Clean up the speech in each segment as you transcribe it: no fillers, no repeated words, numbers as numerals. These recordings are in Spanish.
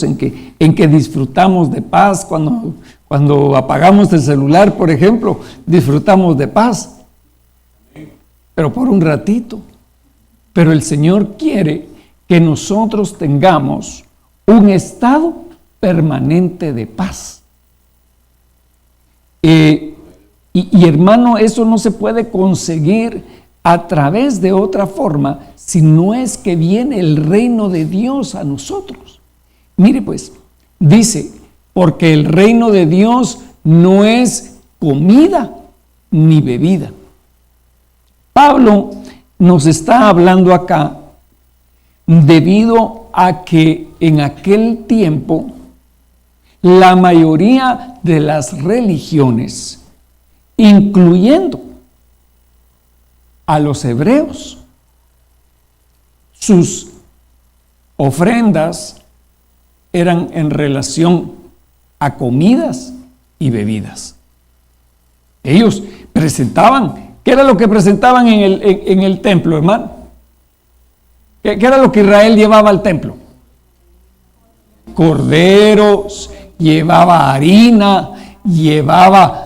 en que disfrutamos de paz. Cuando apagamos el celular, por ejemplo, disfrutamos de paz, pero por un ratito. Pero el Señor quiere que nosotros tengamos un estado permanente de paz. Y hermano, eso no se puede conseguir a través de otra forma, si no es que viene el reino de Dios a nosotros. Mire pues, dice, porque el reino de Dios no es comida ni bebida. Pablo nos está hablando acá debido a que en aquel tiempo la mayoría de las religiones, incluyendo a los hebreos, sus ofrendas eran en relación a comidas y bebidas. Ellos presentaban, ¿qué era lo que presentaban en el templo, hermano? ¿Qué era lo que Israel llevaba al templo? Corderos, llevaba harina, llevaba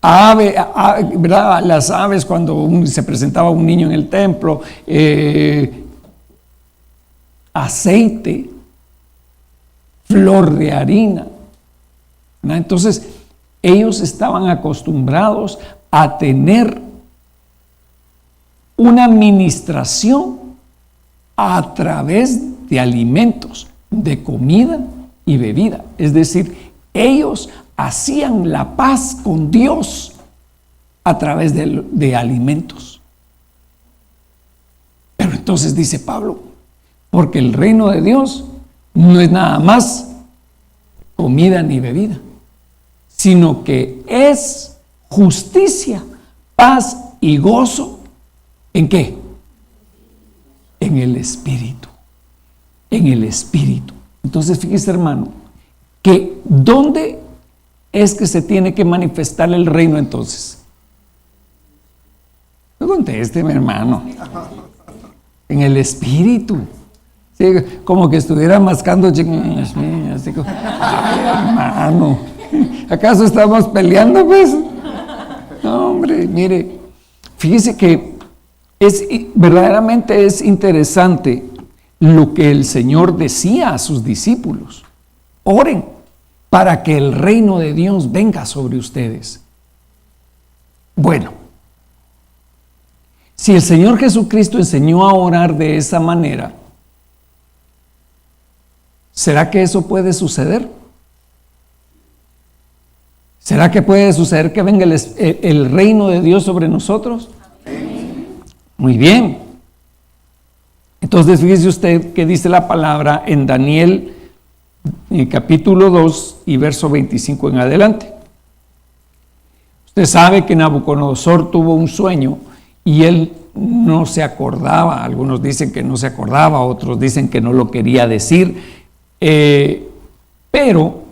¿verdad? Las aves cuando se presentaba un niño en el templo, aceite, flor de harina, ¿verdad? Entonces ellos estaban acostumbrados a tener una administración a través de alimentos, de comida y bebida. Es decir, ellos hacían la paz con Dios a través de alimentos. Pero entonces dice Pablo, porque el reino de Dios no es nada más comida ni bebida, sino que es justicia, paz y gozo. ¿En qué? En el Espíritu. En el Espíritu. Entonces fíjese, hermano, que ¿dónde es que se tiene que manifestar el reino entonces? No conteste, mi hermano. En el Espíritu. Sí, como que estuviera mascando. Así como, ay, hermano, ¿acaso estamos peleando, pues? No, hombre, mire, fíjese que verdaderamente es interesante lo que el Señor decía a sus discípulos. Oren para que el reino de Dios venga sobre ustedes. Bueno, si el Señor Jesucristo enseñó a orar de esa manera, ¿será que eso puede suceder? ¿Será que puede suceder que venga el reino de Dios sobre nosotros? Muy bien. Entonces fíjese usted que dice la palabra en Daniel capítulo 2 y verso 25 en adelante. Usted sabe que Nabucodonosor tuvo un sueño y él no se acordaba. Algunos dicen que no se acordaba, otros dicen que no lo quería decir, pero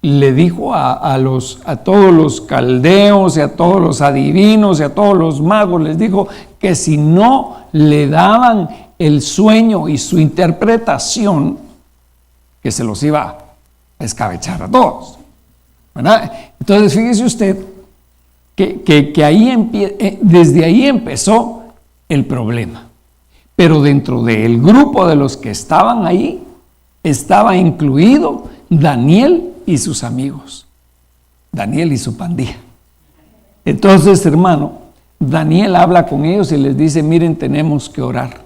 le dijo a todos los caldeos y a todos los adivinos y a todos los magos, les dijo que si no le daban el sueño y su interpretación, que se los iba a escabechar a todos, ¿verdad? Entonces fíjese usted que ahí desde ahí empezó el problema. Pero dentro del grupo de los que estaban ahí estaba incluido Daniel y sus amigos, Daniel y su pandilla. Entonces, hermano, Daniel habla con ellos y les dice: miren, tenemos que orar,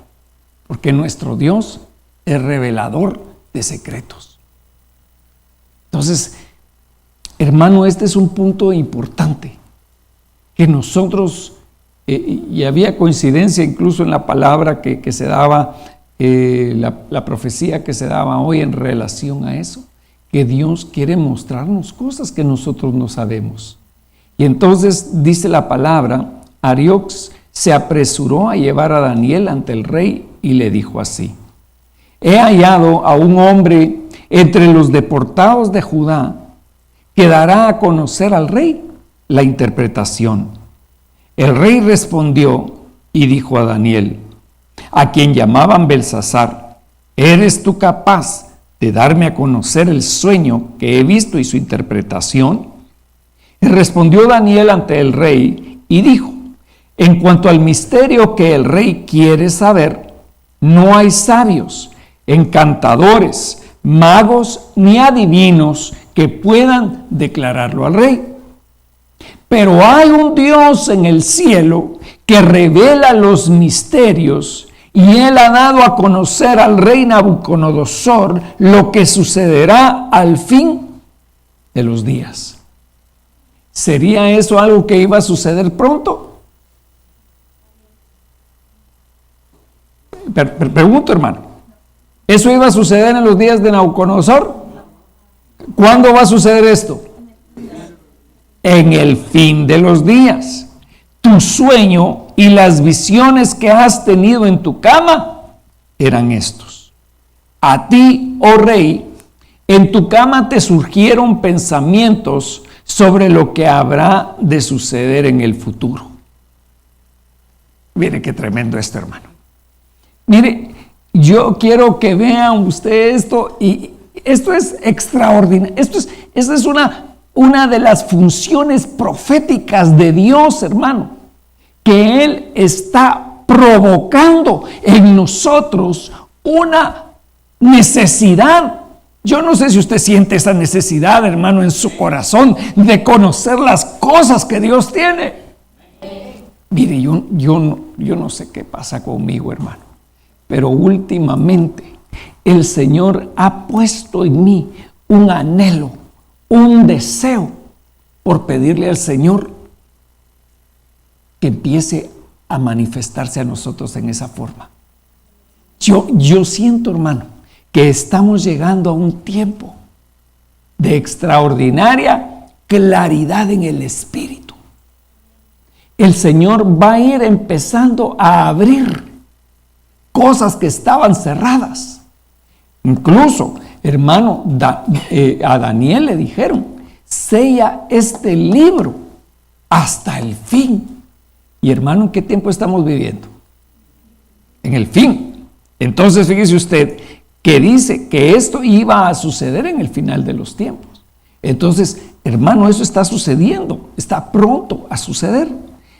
porque nuestro Dios es revelador de secretos. Entonces, hermano, este es un punto importante, que nosotros, y había coincidencia incluso en la palabra que se daba, la profecía que se daba hoy en relación a eso, que Dios quiere mostrarnos cosas que nosotros no sabemos. Y entonces dice la palabra: Ariox se apresuró a llevar a Daniel ante el rey y le dijo así: he hallado a un hombre entre los deportados de Judá que dará a conocer al rey la interpretación. El rey respondió y dijo a Daniel, a quien llamaban Belsasar: ¿eres tú capaz de darme a conocer el sueño que he visto y su interpretación? Y respondió Daniel ante el rey y dijo: en cuanto al misterio que el rey quiere saber, no hay sabios, encantadores, magos ni adivinos que puedan declararlo al rey. Pero hay un Dios en el cielo que revela los misterios, y él ha dado a conocer al rey Nabucodonosor lo que sucederá al fin de los días. ¿Sería eso algo que iba a suceder pronto? Pregunto, hermano. ¿Eso iba a suceder en los días de Nabucodonosor? ¿Cuándo va a suceder esto? En el fin de los días. Tu sueño y las visiones que has tenido en tu cama eran estos. A ti, oh rey, en tu cama te surgieron pensamientos sobre lo que habrá de suceder en el futuro. Mire qué tremendo esto, hermano. Mire, yo quiero que vean ustedes esto, y esto es extraordinario. Esta es una de las funciones proféticas de Dios, hermano, que Él está provocando en nosotros una necesidad. Yo no sé si usted siente esa necesidad, hermano, en su corazón de conocer las cosas que Dios tiene. Mire, yo no sé qué pasa conmigo, hermano, pero últimamente el Señor ha puesto en mí un anhelo, un deseo por pedirle al Señor que empiece a manifestarse a nosotros en esa forma. Yo siento, hermano, que estamos llegando a un tiempo de extraordinaria claridad en el Espíritu. El Señor va a ir empezando a abrir cosas que estaban cerradas. Incluso, hermano, a Daniel le dijeron: sella este libro hasta el fin. Y hermano, ¿en qué tiempo estamos viviendo? En el fin. Entonces, fíjese usted que dice que esto iba a suceder en el final de los tiempos. Entonces, hermano, eso está sucediendo, está pronto a suceder.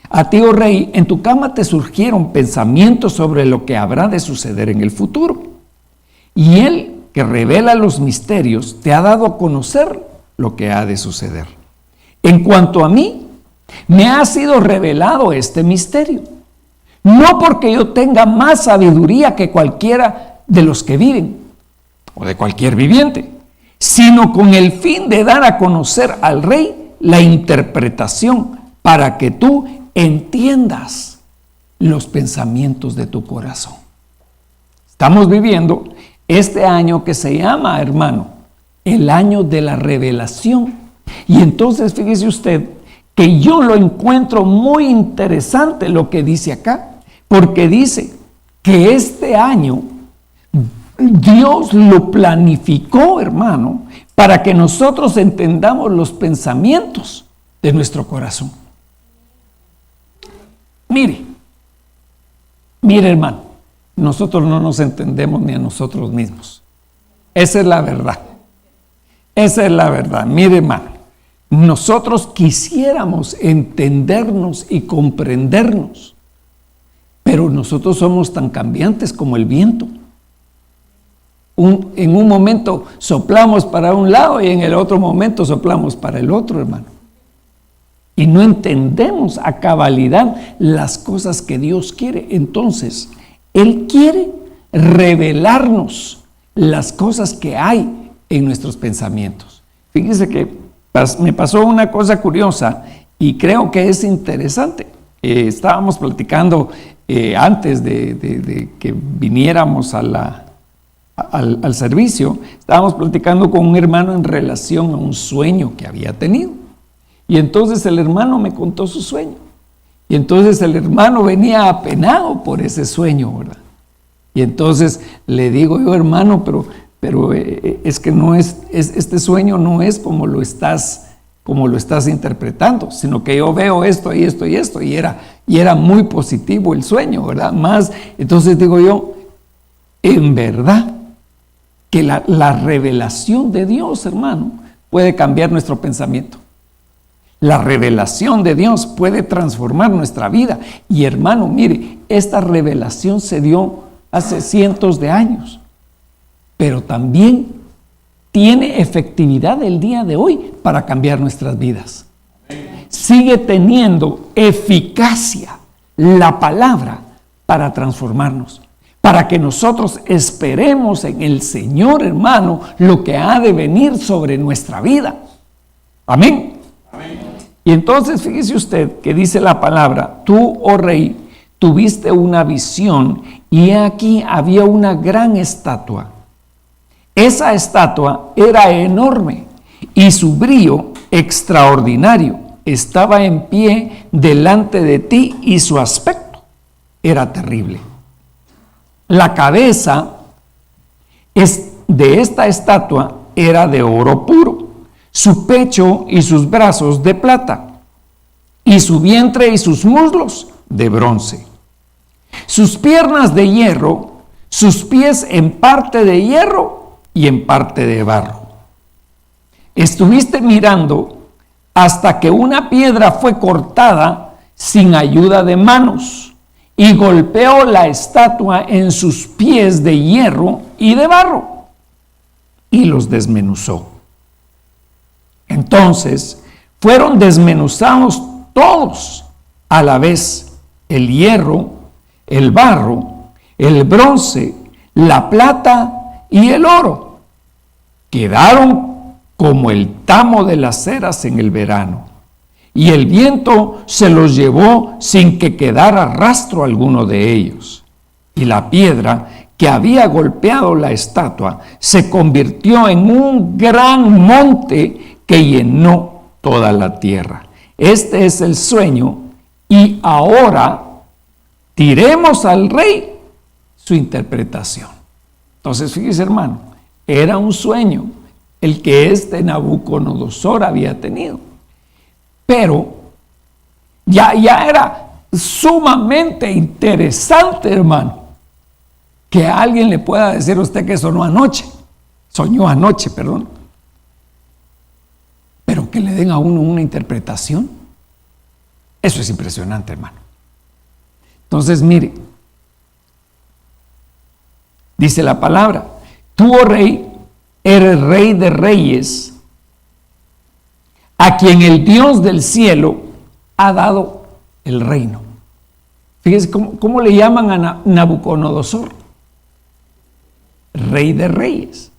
A ti, oh rey, en tu cama te surgieron pensamientos sobre lo que habrá de suceder en el futuro. Y él, que revela los misterios, te ha dado a conocer lo que ha de suceder. En cuanto a mí, me ha sido revelado este misterio, no porque yo tenga más sabiduría que cualquiera de los que viven, o de cualquier viviente, sino con el fin de dar a conocer al rey la interpretación, para que tú entiendas los pensamientos de tu corazón. Estamos viviendo este año que se llama, hermano, el año de la revelación. Y entonces fíjese usted que yo lo encuentro muy interesante lo que dice acá, porque dice que este año Dios lo planificó, hermano, para que nosotros entendamos los pensamientos de nuestro corazón. Mire, hermano, nosotros no nos entendemos ni a nosotros mismos. Esa es la verdad. Esa es la verdad. Mire, hermano, nosotros quisiéramos entendernos y comprendernos, pero nosotros somos tan cambiantes como el viento. En un momento soplamos para un lado y en el otro momento soplamos para el otro, hermano. Y no entendemos a cabalidad las cosas que Dios quiere. Entonces, Él quiere revelarnos las cosas que hay en nuestros pensamientos. Fíjese que me pasó una cosa curiosa y creo que es interesante. Estábamos platicando antes de que viniéramos al servicio, estábamos platicando con un hermano en relación a un sueño que había tenido. Y entonces el hermano me contó su sueño. Y entonces el hermano venía apenado por ese sueño, ¿verdad? Y entonces le digo yo: hermano, pero es que no es, este sueño no es como lo estás interpretando, sino que yo veo esto y esto y esto, y era muy positivo el sueño, ¿verdad? Entonces digo yo: en verdad, que la revelación de Dios, hermano, puede cambiar nuestro pensamiento. La revelación de Dios puede transformar nuestra vida. Y hermano, mire, esta revelación se dio hace cientos de años, pero también tiene efectividad el día de hoy para cambiar nuestras vidas. Sigue teniendo eficacia la palabra para transformarnos, para que nosotros esperemos en el Señor, hermano, lo que ha de venir sobre nuestra vida. Amén. Amén. Y entonces fíjese usted que dice la palabra: tú, oh rey, tuviste una visión, y aquí había una gran estatua. Esa estatua era enorme y su brillo extraordinario. Estaba en pie delante de ti y su aspecto era terrible. La cabeza de esta estatua era de oro puro, su pecho y sus brazos de plata, y su vientre y sus muslos de bronce, sus piernas de hierro, sus pies en parte de hierro y en parte de barro. Estuviste mirando hasta que una piedra fue cortada sin ayuda de manos, y golpeó la estatua en sus pies de hierro y de barro, y los desmenuzó. Entonces fueron desmenuzados todos a la vez: el hierro, el barro, el bronce, la plata y el oro. Quedaron como el tamo de las ceras en el verano, y el viento se los llevó sin que quedara rastro alguno de ellos. Y la piedra que había golpeado la estatua se convirtió en un gran monte que llenó toda la tierra. Este es el sueño, y ahora diremos al rey su interpretación. Entonces, fíjese, hermano, era un sueño el que Nabucodonosor había tenido. Pero ya era sumamente interesante, hermano, que alguien le pueda decir a usted que soñó anoche, pero que le den a uno una interpretación. Eso es impresionante, hermano. Entonces, mire, dice la palabra: tú, oh rey, eres rey de reyes, a quien el Dios del cielo ha dado el reino. Fíjese cómo le llaman a Nabucodonosor: rey de reyes.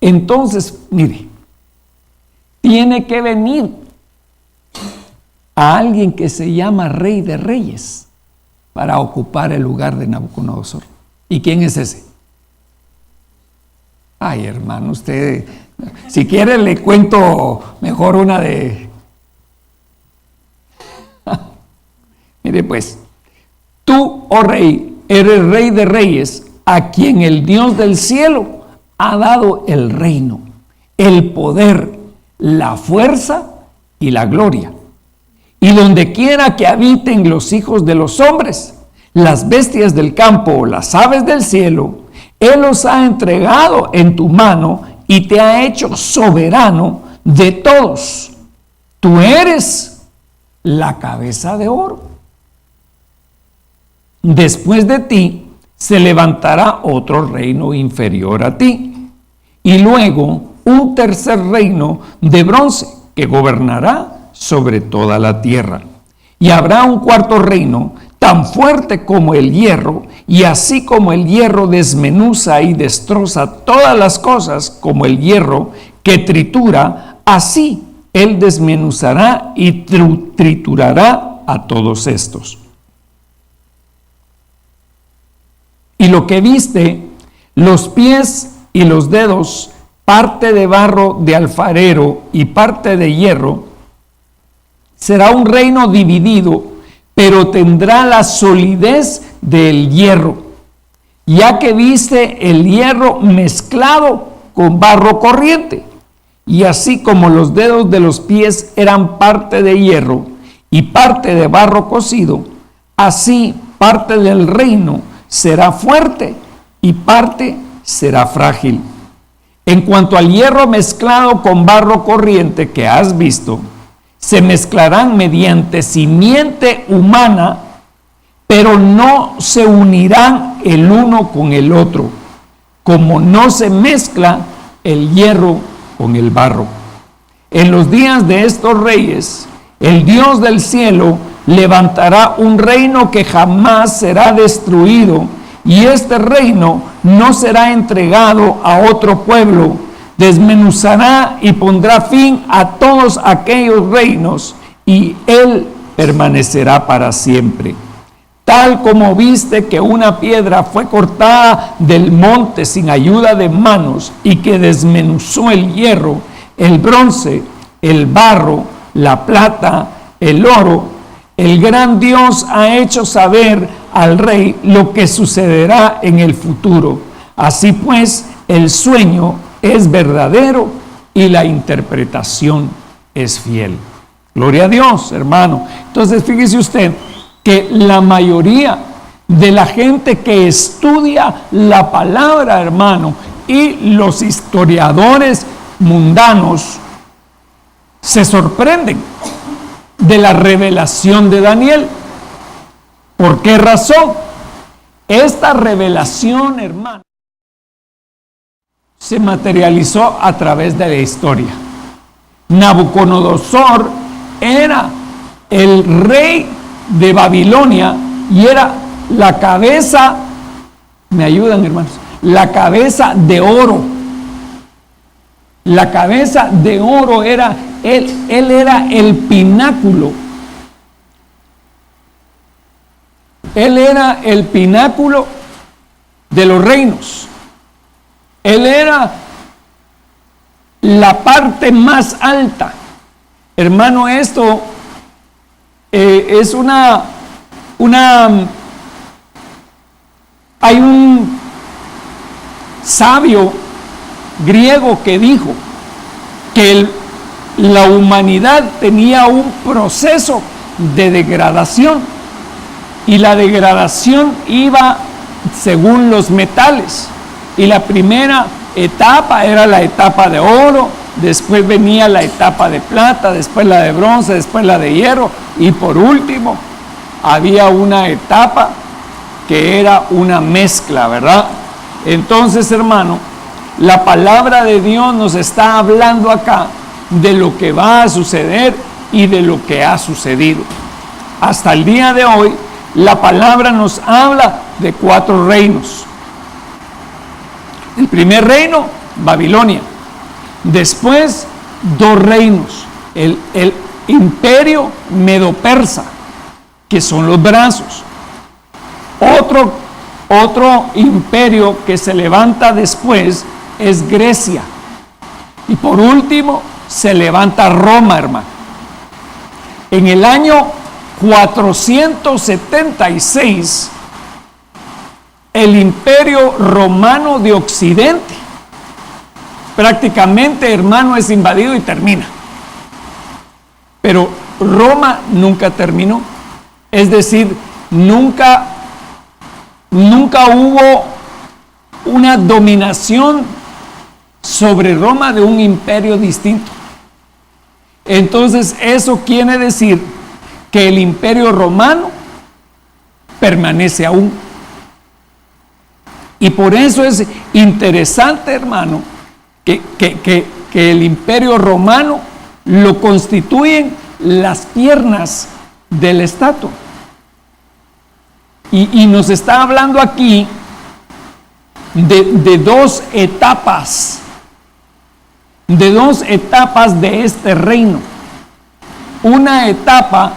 Entonces, mire, tiene que venir a alguien que se llama rey de reyes para ocupar el lugar de Nabucodonosor. ¿Y quién es ese? Ay, hermano, usted, si quiere le cuento mejor una de... Mire pues: tú, oh rey, eres rey de reyes, a quien el Dios del cielo ha dado el reino, el poder, la fuerza y la gloria. Y donde quiera que habiten los hijos de los hombres, las bestias del campo, las aves del cielo, Él los ha entregado en tu mano y te ha hecho soberano de todos. Tú eres la cabeza de oro. Después de ti se levantará otro reino inferior a ti, y luego un tercer reino de bronce que gobernará sobre toda la tierra. Y habrá un cuarto reino tan fuerte como el hierro, y así como el hierro desmenuza y destroza todas las cosas, como el hierro que tritura, así él desmenuzará y triturará a todos estos. Y lo que viste, los pies y los dedos, parte de barro de alfarero y parte de hierro, será un reino dividido, pero tendrá la solidez del hierro, ya que viste el hierro mezclado con barro corriente. Y así como los dedos de los pies eran parte de hierro y parte de barro cocido, así parte del reino será fuerte y parte será frágil. En cuanto al hierro mezclado con barro corriente que has visto, se mezclarán mediante simiente humana, pero no se unirán el uno con el otro, como no se mezcla el hierro con el barro. En los días de estos reyes, el Dios del cielo levantará un reino que jamás será destruido, y este reino no será entregado a otro pueblo. Desmenuzará y pondrá fin a todos aquellos reinos, y él permanecerá para siempre. Tal como viste que una piedra fue cortada del monte sin ayuda de manos, y que desmenuzó el hierro, el bronce, el barro, la plata, el oro, el gran Dios ha hecho saber al rey lo que sucederá en el futuro. Así pues, el sueño es verdadero y la interpretación es fiel. Gloria a Dios, hermano. Entonces, fíjese usted que la mayoría de la gente que estudia la palabra, hermano, y los historiadores mundanos se sorprenden de la revelación de Daniel. ¿Por qué razón? Esta revelación, hermano, se materializó a través de la historia. Nabucodonosor era el rey de Babilonia y era la cabeza, me ayudan, hermanos, la cabeza de oro. La cabeza de oro era él era el pináculo. Él era el pináculo de los reinos. Él era la parte más alta. Hermano, esto es hay un sabio griego que dijo que la humanidad tenía un proceso de degradación, y la degradación iba según los metales, y la primera etapa era la etapa de oro, después venía la etapa de plata, después la de bronce, después la de hierro, y por último había una etapa que era una mezcla, ¿verdad? Entonces, hermano, la palabra de Dios nos está hablando acá de lo que va a suceder y de lo que ha sucedido. Hasta el día de hoy, la palabra nos habla de 4 reinos. El primer reino, Babilonia. Después, 2 reinos. El imperio medo-persa, que son los brazos. Otro imperio que se levanta después es Grecia. Y por último, se levanta Roma, hermano. En el año 476, el imperio romano de Occidente prácticamente, hermano, es invadido y termina. Pero Roma nunca terminó. Es decir, nunca hubo una dominación sobre Roma de un imperio distinto. Entonces, eso quiere decir que el imperio romano permanece aún. Y por eso es interesante, hermano, que el imperio romano lo constituyen las piernas de la estatua. Y nos está hablando aquí de 2 etapas, de 2 etapas de este reino. Una etapa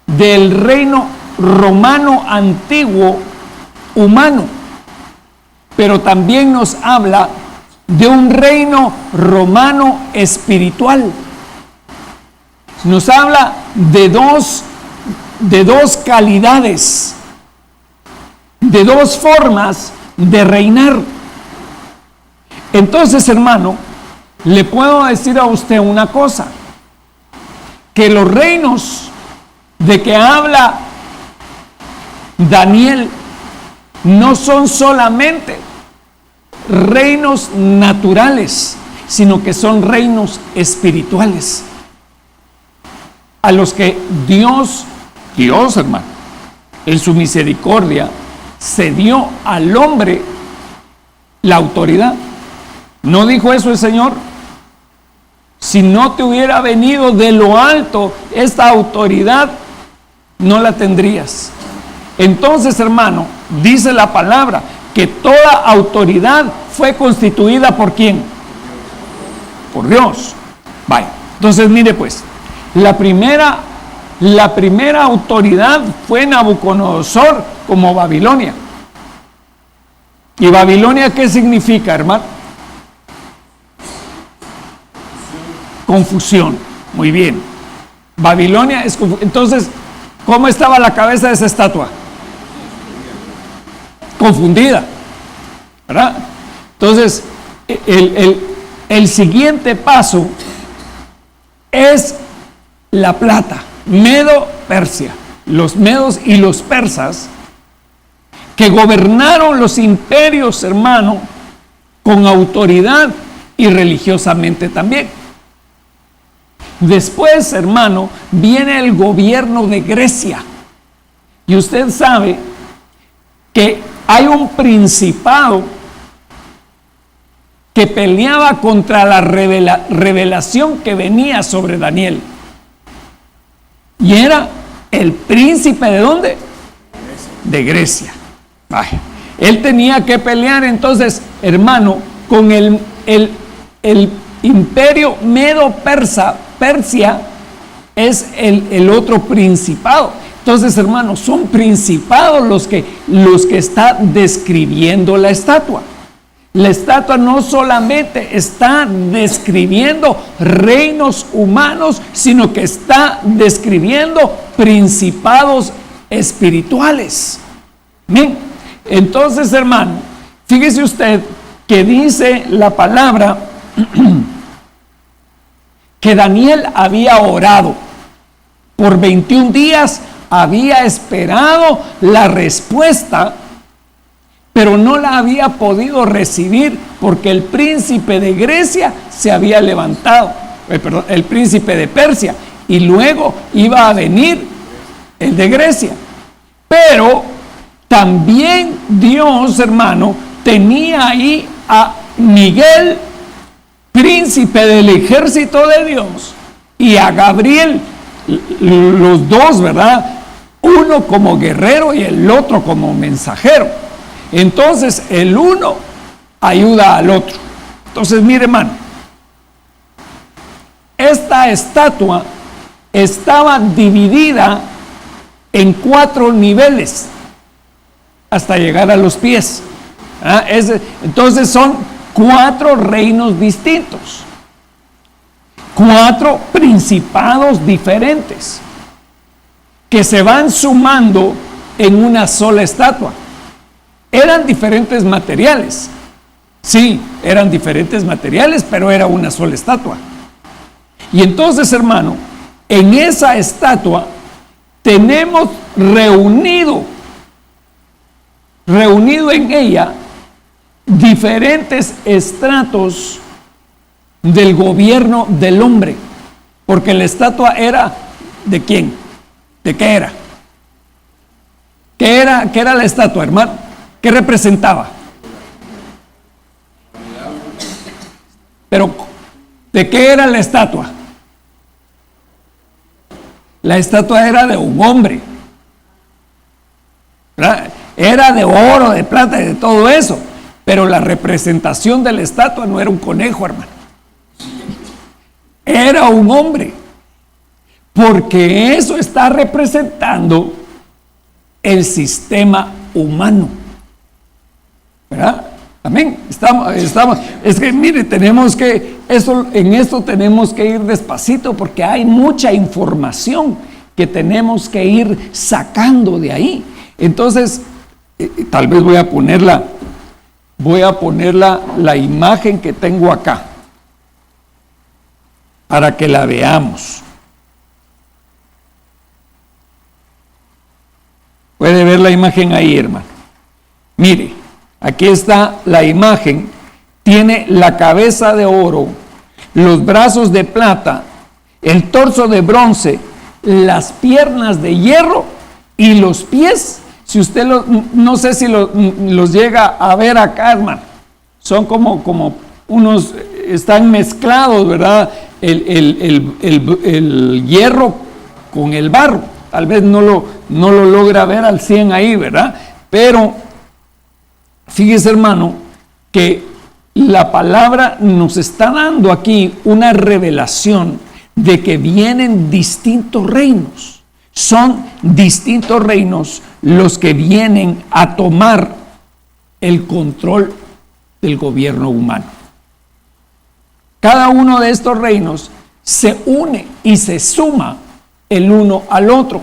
del reino romano antiguo humano, pero también nos habla de un reino romano espiritual. Nos habla de dos calidades, de 2 formas de reinar. Entonces, hermano, le puedo decir a usted una cosa, que los reinos de que habla Daniel no son solamente reinos naturales, sino que son reinos espirituales, a los que Dios, hermano, en su misericordia, se dio al hombre la autoridad. ¿No dijo eso el Señor? Si no te hubiera venido de lo alto esta autoridad, no la tendrías. Entonces, hermano, dice la palabra que toda autoridad fue constituida ¿por quién? Por Dios. Vaya. Entonces, mire pues, la primera autoridad fue Nabucodonosor como Babilonia. ¿Y Babilonia qué significa, hermano? Confusión. Muy bien. Babilonia es confusión. Entonces, ¿cómo estaba la cabeza de esa estatua? Confundida, ¿verdad? Entonces, el siguiente paso es la plata, Medo-Persia. Los medos y los persas que gobernaron los imperios, hermano, con autoridad y religiosamente también. Después, hermano, viene el gobierno de Grecia. Y usted sabe que hay un principado que peleaba contra la revelación que venía sobre Daniel. Y era el príncipe ¿de dónde? De Grecia. Vaya. Él tenía que pelear entonces, hermano, con el imperio Medo-Persa. Persia es el otro principado. Entonces, hermanos, son principados los que está describiendo la estatua. La estatua no solamente está describiendo reinos humanos, sino que está describiendo principados espirituales. Bien, entonces, hermano, fíjese usted que dice la palabra que Daniel había orado por 21 días, había esperado la respuesta, pero no la había podido recibir porque el príncipe de Grecia se había levantado, el príncipe de Persia, y luego iba a venir el de Grecia. Pero también Dios, hermano, tenía ahí a Miguel, príncipe del ejército de Dios, y a Gabriel, los dos, ¿verdad? Uno como guerrero y el otro como mensajero. Entonces el uno ayuda al otro. Entonces, mire, hermano, esta estatua estaba dividida en 4 niveles hasta llegar a los pies. Entonces son 4 reinos distintos, 4 principados diferentes que se van sumando en una sola estatua. Eran diferentes materiales, sí, eran diferentes materiales, pero era una sola estatua. Y entonces, hermano, en esa estatua tenemos reunido en ella diferentes estratos del gobierno del hombre, porque la estatua era ¿de quién? ¿De qué era? ¿Qué era la estatua, hermano? ¿Qué representaba? Pero ¿de qué era la estatua? La estatua era de un hombre, ¿verdad? Era de oro, de plata y de todo eso, pero la representación de la estatua no era un conejo, hermano. Era un hombre, porque eso está representando el sistema humano, ¿verdad? Amén. Estamos, es que mire, en esto tenemos que ir despacito porque hay mucha información que tenemos que ir sacando de ahí. Entonces, tal vez voy a poner la imagen que tengo acá para que la veamos. Puede ver la imagen ahí, hermano. Mire, aquí está la imagen tiene la cabeza de oro, los brazos de plata, el torso de bronce, las piernas de hierro y los pies. Si usted no sé si los llega a ver acá, hermano, son como unos, están mezclados, ¿verdad? El hierro con el barro. Tal vez no lo logra ver al 100 ahí, ¿verdad? Pero fíjese, hermano, que la palabra nos está dando aquí una revelación de que vienen distintos reinos. Son distintos reinos los que vienen a tomar el control del gobierno humano. Cada uno de estos reinos se une y se suma el uno al otro.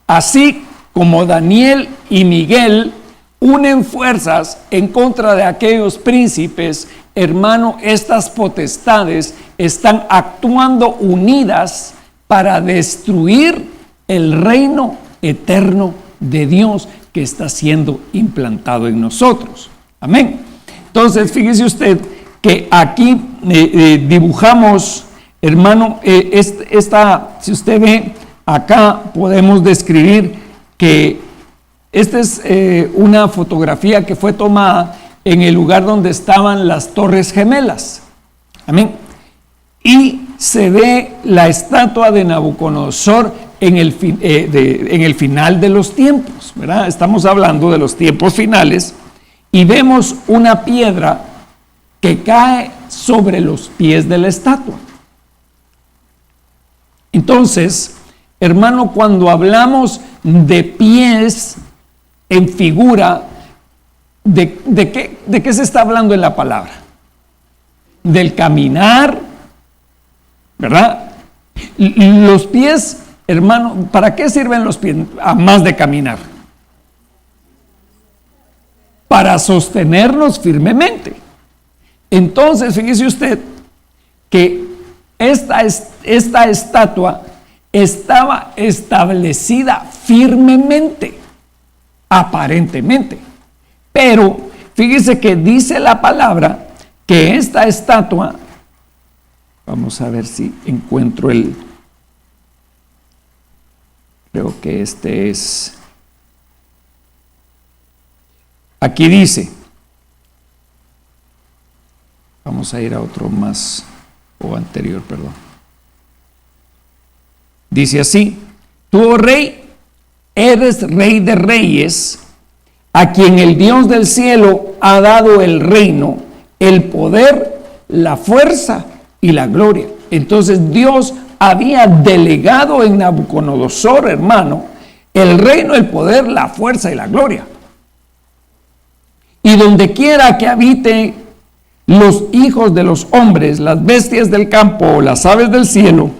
Así como Daniel y Miguel unen fuerzas en contra de aquellos príncipes, hermano, estas potestades están actuando unidas para destruir el reino eterno de Dios que está siendo implantado en nosotros. Amén. Entonces, fíjese usted que aquí dibujamos, hermano, si usted ve acá, podemos describir que esta es una fotografía que fue tomada en el lugar donde estaban las Torres Gemelas. Amén. Y se ve la estatua de Nabucodonosor en el final de los tiempos, ¿verdad? Estamos hablando de los tiempos finales y vemos una piedra que cae sobre los pies de la estatua. Entonces, hermano, cuando hablamos de pies en figura, ¿de qué se está hablando en la palabra? Del caminar, ¿verdad? Los pies, hermano, ¿para qué sirven los pies? A más de caminar. Para sostenernos firmemente. Entonces, fíjese usted que esta estatua estaba establecida firmemente, aparentemente. Pero fíjese que dice la palabra que esta estatua, vamos a ver si encuentro creo que este es, aquí dice, vamos a ir a otro más, o anterior, perdón. Dice así: tú, oh rey, eres rey de reyes, a quien el Dios del cielo ha dado el reino, el poder, la fuerza y la gloria. Entonces Dios había delegado en Nabucodonosor, hermano, el reino, el poder, la fuerza y la gloria. Y donde quiera que habite los hijos de los hombres, las bestias del campo o las aves del cielo,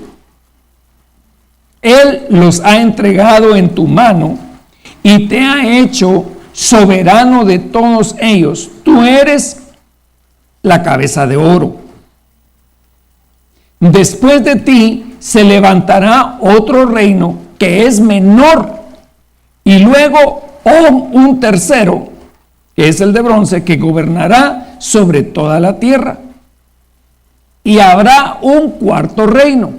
Él los ha entregado en tu mano y te ha hecho soberano de todos ellos. Tú eres la cabeza de oro. Después de ti se levantará otro reino que es menor, y luego un tercero, que es el de bronce, que gobernará sobre toda la tierra. Y habrá un cuarto reino.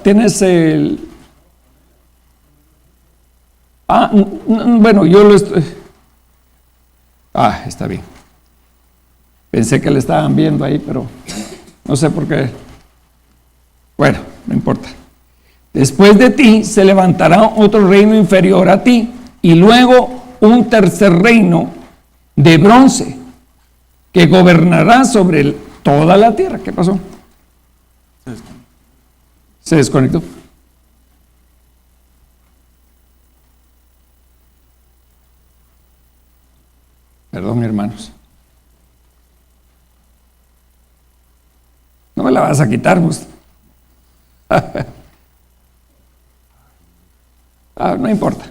¿Tienes el...? Bueno, yo lo estoy... está bien. Pensé que le estaban viendo ahí, pero no sé por qué. Bueno, no importa. Después de ti se levantará otro reino inferior a ti, y luego un tercer reino de bronce que gobernará sobre toda la tierra. ¿Qué pasó? Se desconectó. Perdón, hermanos. No me la vas a quitar, vos. No importa.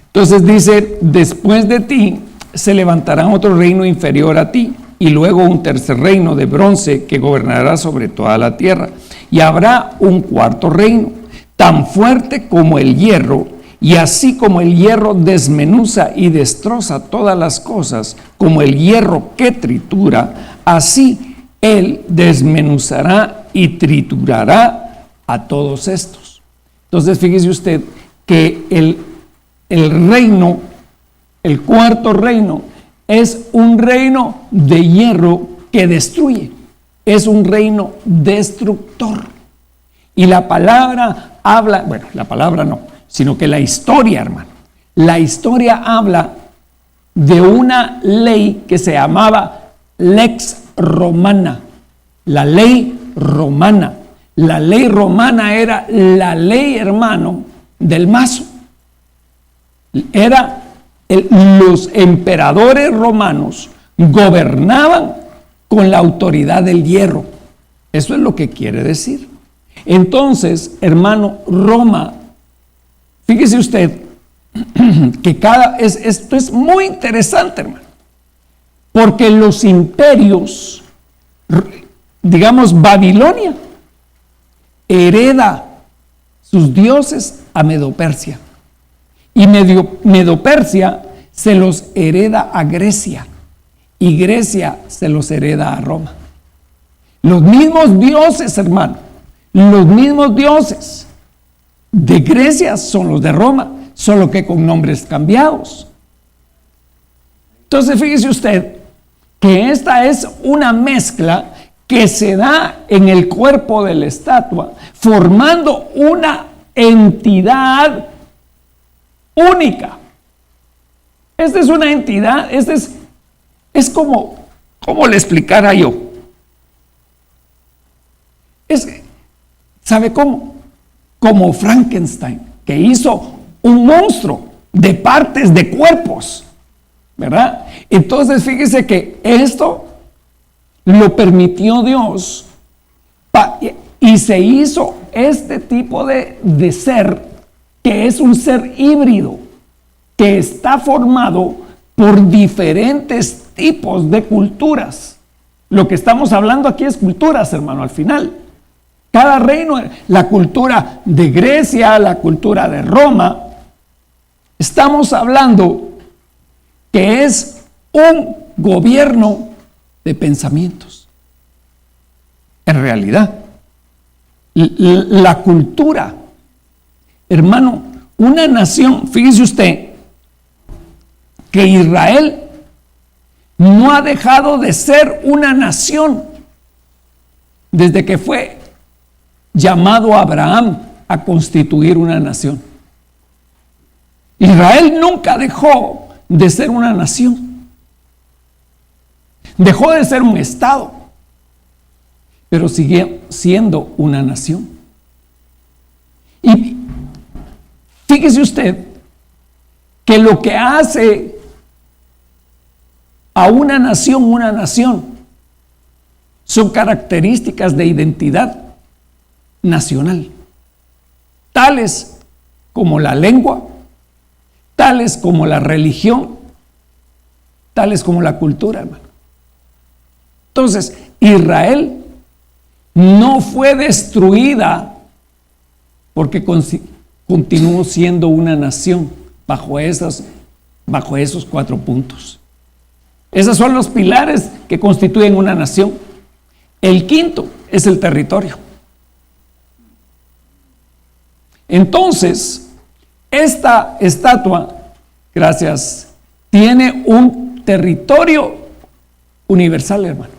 Entonces dice: después de ti se levantará otro reino inferior a ti, y luego un tercer reino de bronce que gobernará sobre toda la tierra. Y habrá un cuarto reino, tan fuerte como el hierro, Y así como el hierro desmenuza y destroza todas las cosas, como el hierro que tritura, así Él desmenuzará y triturará a todos estos. Entonces, fíjese usted que el reino, el cuarto reino, es un reino de hierro que destruye. Es un reino destructor. Y la palabra habla, bueno, la palabra no, sino que la historia, hermano. La historia habla de una ley que se llamaba Lex Romana. La ley romana. La ley romana era la ley, hermano, del mazo. Los emperadores romanos gobernaban con la autoridad del hierro. Eso es lo que quiere decir. Entonces, hermano, Roma, fíjese usted que esto es muy interesante, hermano, porque los imperios, digamos, Babilonia hereda sus dioses a Medo-Persia, y Medo-Persia se los hereda a Grecia, y Grecia se los hereda a Roma. Los mismos dioses, hermano, los mismos dioses de Grecia son los de Roma, solo que con nombres cambiados. Entonces, fíjese usted que esta es una mezcla que se da en el cuerpo de la estatua, formando una entidad única. Esta es una entidad, es como, ¿cómo le explicara yo? ¿Sabe cómo? Como Frankenstein, que hizo un monstruo de partes de cuerpos, ¿verdad? Entonces fíjese que esto lo permitió Dios y se hizo este tipo de ser, que es un ser híbrido, que está formado por diferentes tipos de culturas. Lo que estamos hablando aquí es culturas, hermano, al final. Cada reino, la cultura de Grecia, la cultura de Roma, estamos hablando que es un gobierno de pensamientos. En realidad, la cultura, hermano, una nación, fíjese usted, que Israel no ha dejado de ser una nación desde que fue llamado a Abraham a constituir una nación. Israel nunca dejó de ser una nación. Dejó de ser un estado, pero sigue siendo una nación. Y fíjese usted que lo que hace a una nación, son características de identidad nacional, tales como la lengua, tales como la religión, tales como la cultura, hermano. Entonces, Israel no fue destruida porque continuó siendo una nación bajo esos 4 puntos. Esos son los pilares que constituyen una nación. El quinto es el territorio. Entonces, esta estatua, gracias, tiene un territorio universal, hermano.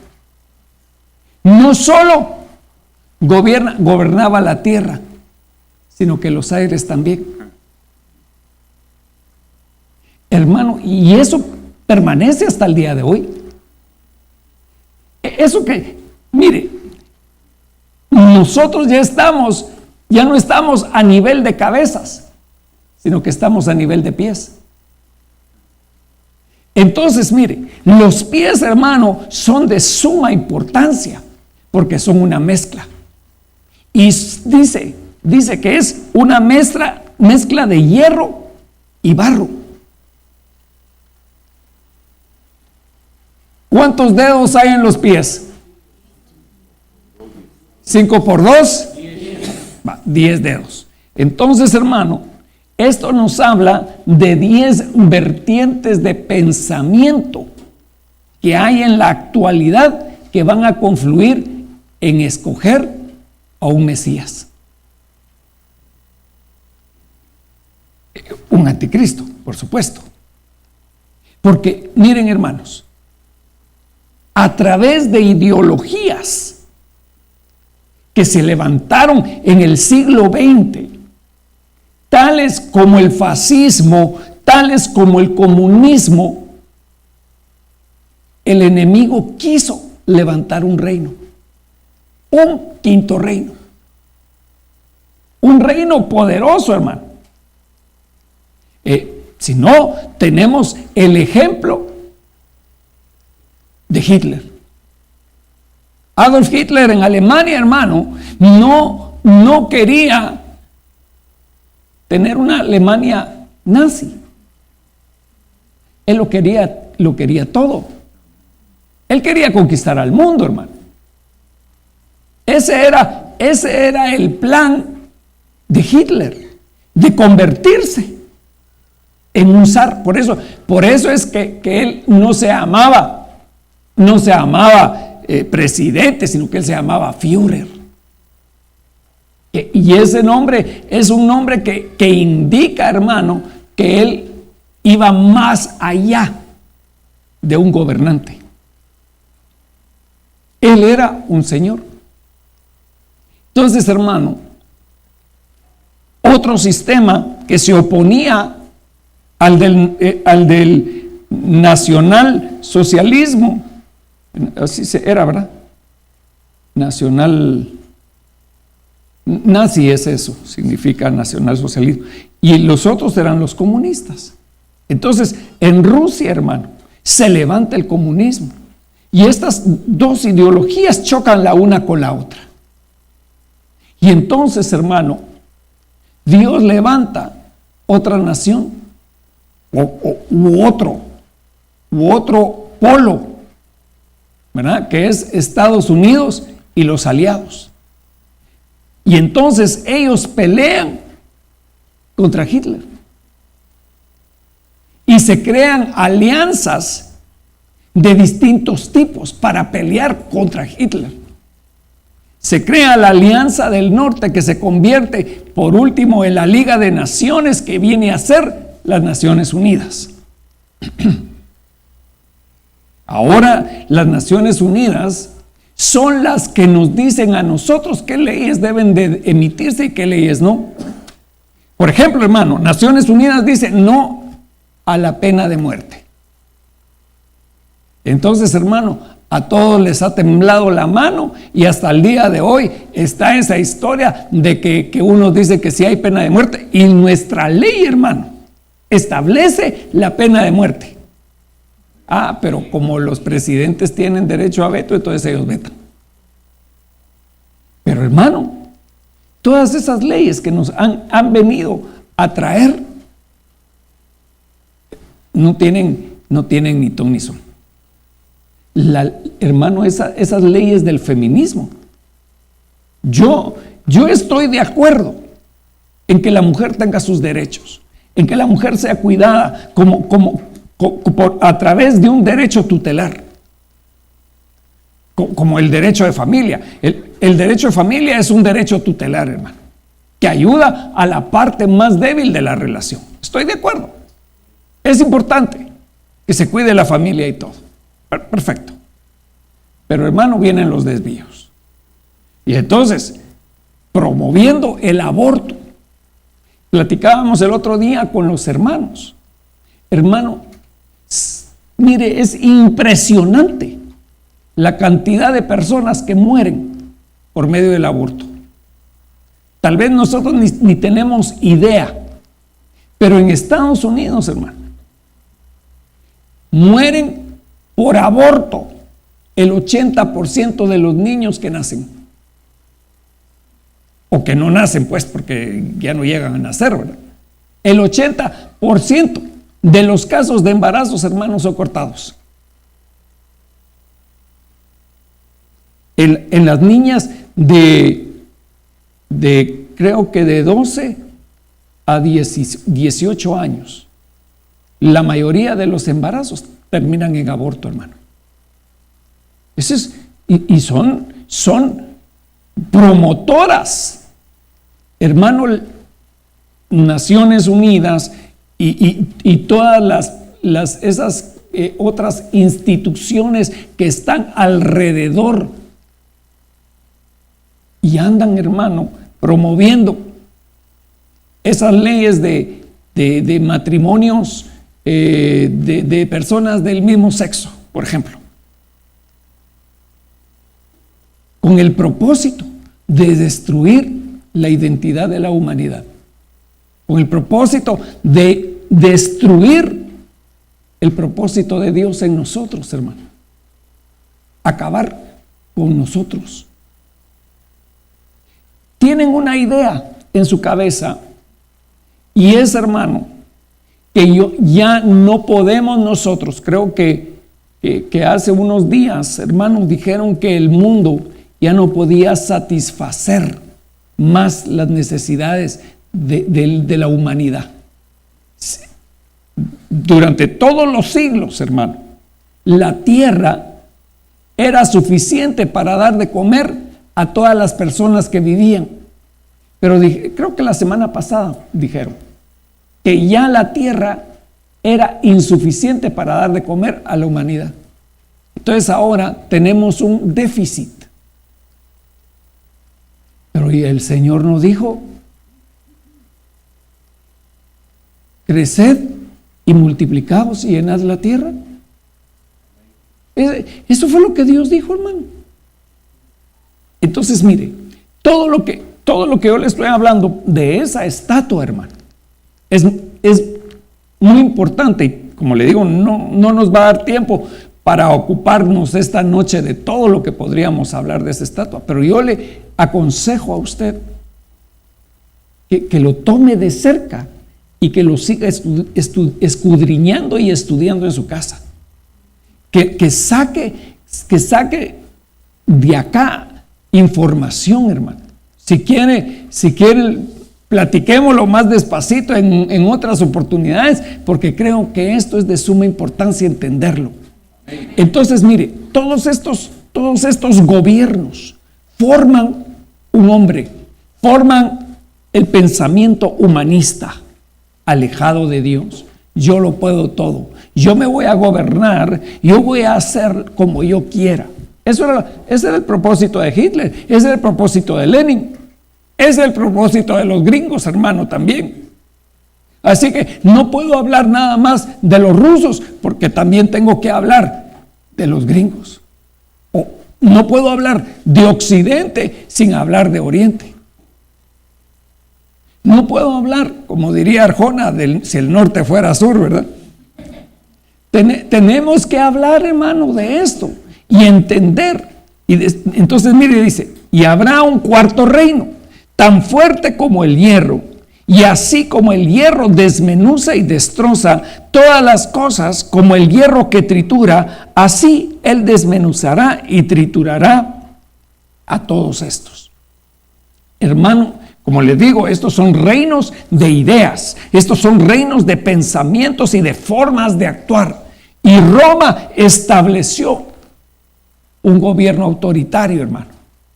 No solo gobernaba la tierra, sino que los aires también. Hermano, y eso permanece hasta el día de hoy. Eso que, mire, nosotros ya no estamos a nivel de cabezas, sino que estamos a nivel de pies. Entonces, mire, los pies, hermano, son de suma importancia, porque son una mezcla. Y dice que es una mezcla de hierro y barro. ¿Cuántos dedos hay en los pies? 5 por 2, 10 dedos. Entonces, hermano, Esto nos habla de 10 vertientes de pensamiento que hay en la actualidad que van a confluir en escoger a un Mesías. Un anticristo, por supuesto. Porque, miren hermanos, a través de ideologías que se levantaron en el siglo XX, tales como el fascismo, tales como el comunismo, el enemigo quiso levantar un reino, un quinto reino, un reino poderoso, hermano. Si no, tenemos el ejemplo de Hitler. Adolf Hitler en Alemania, hermano, no quería tener una Alemania nazi. Él lo quería todo. Él quería conquistar al mundo, hermano. Ese era el plan de Hitler, de convertirse en un zar. Por eso es que él no se llamaba presidente, sino que él se llamaba Führer. Y ese nombre es un nombre que indica, hermano, que él iba más allá de un gobernante. Él era un señor. Entonces, hermano, otro sistema que se oponía al del nacionalsocialismo, así era, ¿verdad? Nazi es eso, significa nacionalsocialismo. Y los otros eran los comunistas. Entonces, en Rusia, hermano, se levanta el comunismo. Y estas dos ideologías chocan la una con la otra. Y entonces, hermano, Dios levanta otra nación u otro polo, ¿verdad? Que es Estados Unidos y los aliados. Y entonces ellos pelean contra Hitler. Y se crean alianzas de distintos tipos para pelear contra Hitler. Se crea la Alianza del Norte, que se convierte por último en la Liga de Naciones, que viene a ser las Naciones Unidas. Ahora las Naciones Unidas son las que nos dicen a nosotros qué leyes deben de emitirse y qué leyes no. Por ejemplo, hermano, Naciones Unidas dice no a la pena de muerte. Entonces, hermano, a todos les ha temblado la mano y hasta el día de hoy está esa historia de que uno dice que sí hay pena de muerte, y nuestra ley, hermano, establece la pena de muerte. Pero como los presidentes tienen derecho a veto, entonces ellos vetan. Pero, hermano, todas esas leyes que nos han venido a traer no tienen ni ton ni son. Hermano, esas leyes del feminismo, yo estoy de acuerdo en que la mujer tenga sus derechos, en que la mujer sea cuidada a través de un derecho tutelar, como el derecho de familia. El derecho de familia es un derecho tutelar, hermano, que ayuda a la parte más débil de la relación. Estoy de acuerdo. Es importante que se cuide la familia y todo. Perfecto. Pero, hermano, vienen los desvíos. Y entonces, promoviendo el aborto. Platicábamos el otro día con los hermanos. Hermano, mire, es impresionante la cantidad de personas que mueren por medio del aborto. Tal vez nosotros ni tenemos idea, pero en Estados Unidos, hermano, mueren por aborto el 80% de los niños que nacen. O que no nacen, pues, porque ya no llegan a nacer, ¿verdad? El 80% de los casos de embarazos, hermanos, son cortados. En las niñas creo que de 12 a 18 años, la mayoría de los embarazos terminan en aborto, hermano. Y son promotoras, hermano, Naciones Unidas y todas esas otras instituciones que están alrededor y andan, hermano, promoviendo esas leyes de matrimonios de personas del mismo sexo, por ejemplo, con el propósito de destruir la identidad de la humanidad, con el propósito de destruir el propósito de Dios en nosotros, hermano, acabar con nosotros. Tienen una idea en su cabeza y es, hermano, que ya no podemos nosotros. Creo que hace unos días, hermanos, dijeron que el mundo ya no podía satisfacer más las necesidades de la humanidad. Durante todos los siglos, hermano, la tierra era suficiente para dar de comer a todas las personas que vivían. Pero creo que la semana pasada dijeron que ya la tierra era insuficiente para dar de comer a la humanidad. Entonces ahora tenemos un déficit. Pero el Señor nos dijo: creced y multiplicaos y llenad la tierra. Eso fue lo que Dios dijo, hermano. Entonces, mire, todo lo que yo le estoy hablando de esa estatua, hermano, es muy importante. Y como le digo, no nos va a dar tiempo para ocuparnos esta noche de todo lo que podríamos hablar de esa estatua, pero yo le aconsejo a usted que lo tome de cerca y que lo siga escudriñando y estudiando en su casa. Que saque de acá información, hermano. Si quiere, platiquémoslo más despacito en otras oportunidades, porque creo que esto es de suma importancia entenderlo. Entonces, mire, todos estos gobiernos forman un hombre, forman el pensamiento humanista, alejado de Dios. Yo lo puedo todo, yo me voy a gobernar, yo voy a hacer como yo quiera. Ese era el propósito de Hitler, ese era el propósito de Lenin, ese es el propósito de los gringos, hermano, también. Así que no puedo hablar nada más de los rusos, porque también tengo que hablar de los gringos. O no puedo hablar de Occidente sin hablar de Oriente. No puedo hablar, como diría Arjona, si el norte fuera sur, ¿verdad? Tenemos que hablar, hermano, de esto y entender. Entonces, mire, dice: y habrá un cuarto reino, tan fuerte como el hierro, y así como el hierro desmenuza y destroza todas las cosas, como el hierro que tritura, así él desmenuzará y triturará a todos estos. Hermano, como les digo, estos son reinos de ideas, estos son reinos de pensamientos y de formas de actuar. Y Roma estableció un gobierno autoritario, hermano,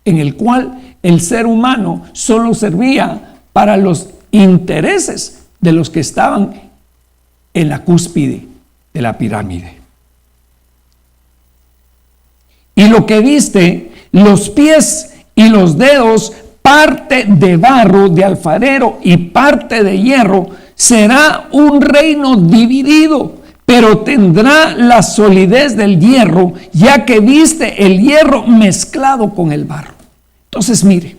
en el cual el ser humano solo servía para los intereses de los que estaban en la cúspide de la pirámide. Y lo que viste, los pies y los dedos, parte de barro de alfarero y parte de hierro, será un reino dividido, pero tendrá la solidez del hierro, ya que viste el hierro mezclado con el barro. Entonces, mire,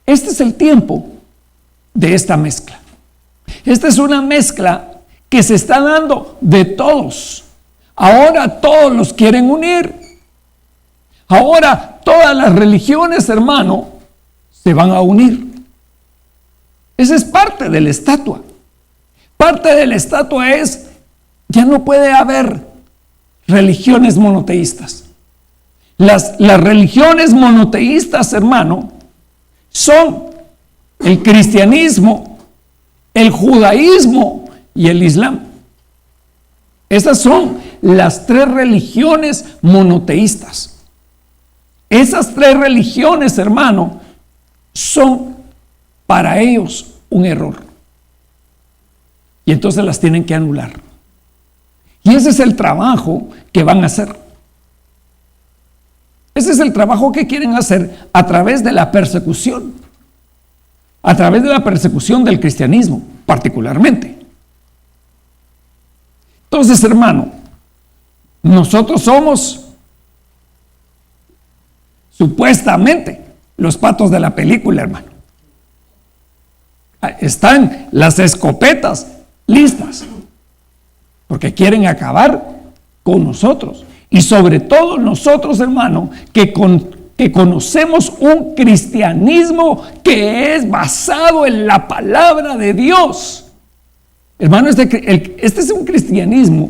este es el tiempo de esta mezcla. Esta es una mezcla que se está dando de todos. Ahora todos los quieren unir. Ahora todas las religiones, hermano, se van a unir. Esa es parte de la estatua. Parte de la estatua es: ya no puede haber religiones monoteístas. Las religiones monoteístas, hermano, son el cristianismo, el judaísmo y el islam. Esas son las tres religiones monoteístas. Esas tres religiones, hermano, son para ellos un error. Y entonces las tienen que anular. Y ese es el trabajo que van a hacer. Ese es el trabajo que quieren hacer a través de la persecución. A través de la persecución del cristianismo, particularmente. Entonces, hermano, nosotros somos supuestamente los patos de la película, hermano. Están las escopetas listas, porque quieren acabar con nosotros. Y sobre todo nosotros, hermano, que conocemos un cristianismo que es basado en la palabra de Dios. Hermano, este es un cristianismo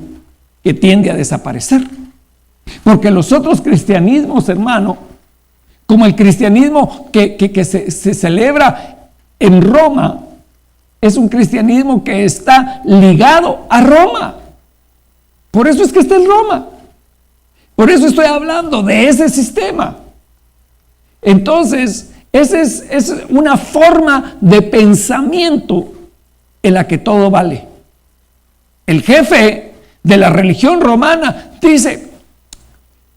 que tiende a desaparecer. Porque los otros cristianismos, hermano, como el cristianismo que se celebra en Roma, es un cristianismo que está ligado a Roma. Por eso es que está en Roma. Por eso estoy hablando de ese sistema. Entonces, esa es una forma de pensamiento en la que todo vale. El jefe de la religión romana dice: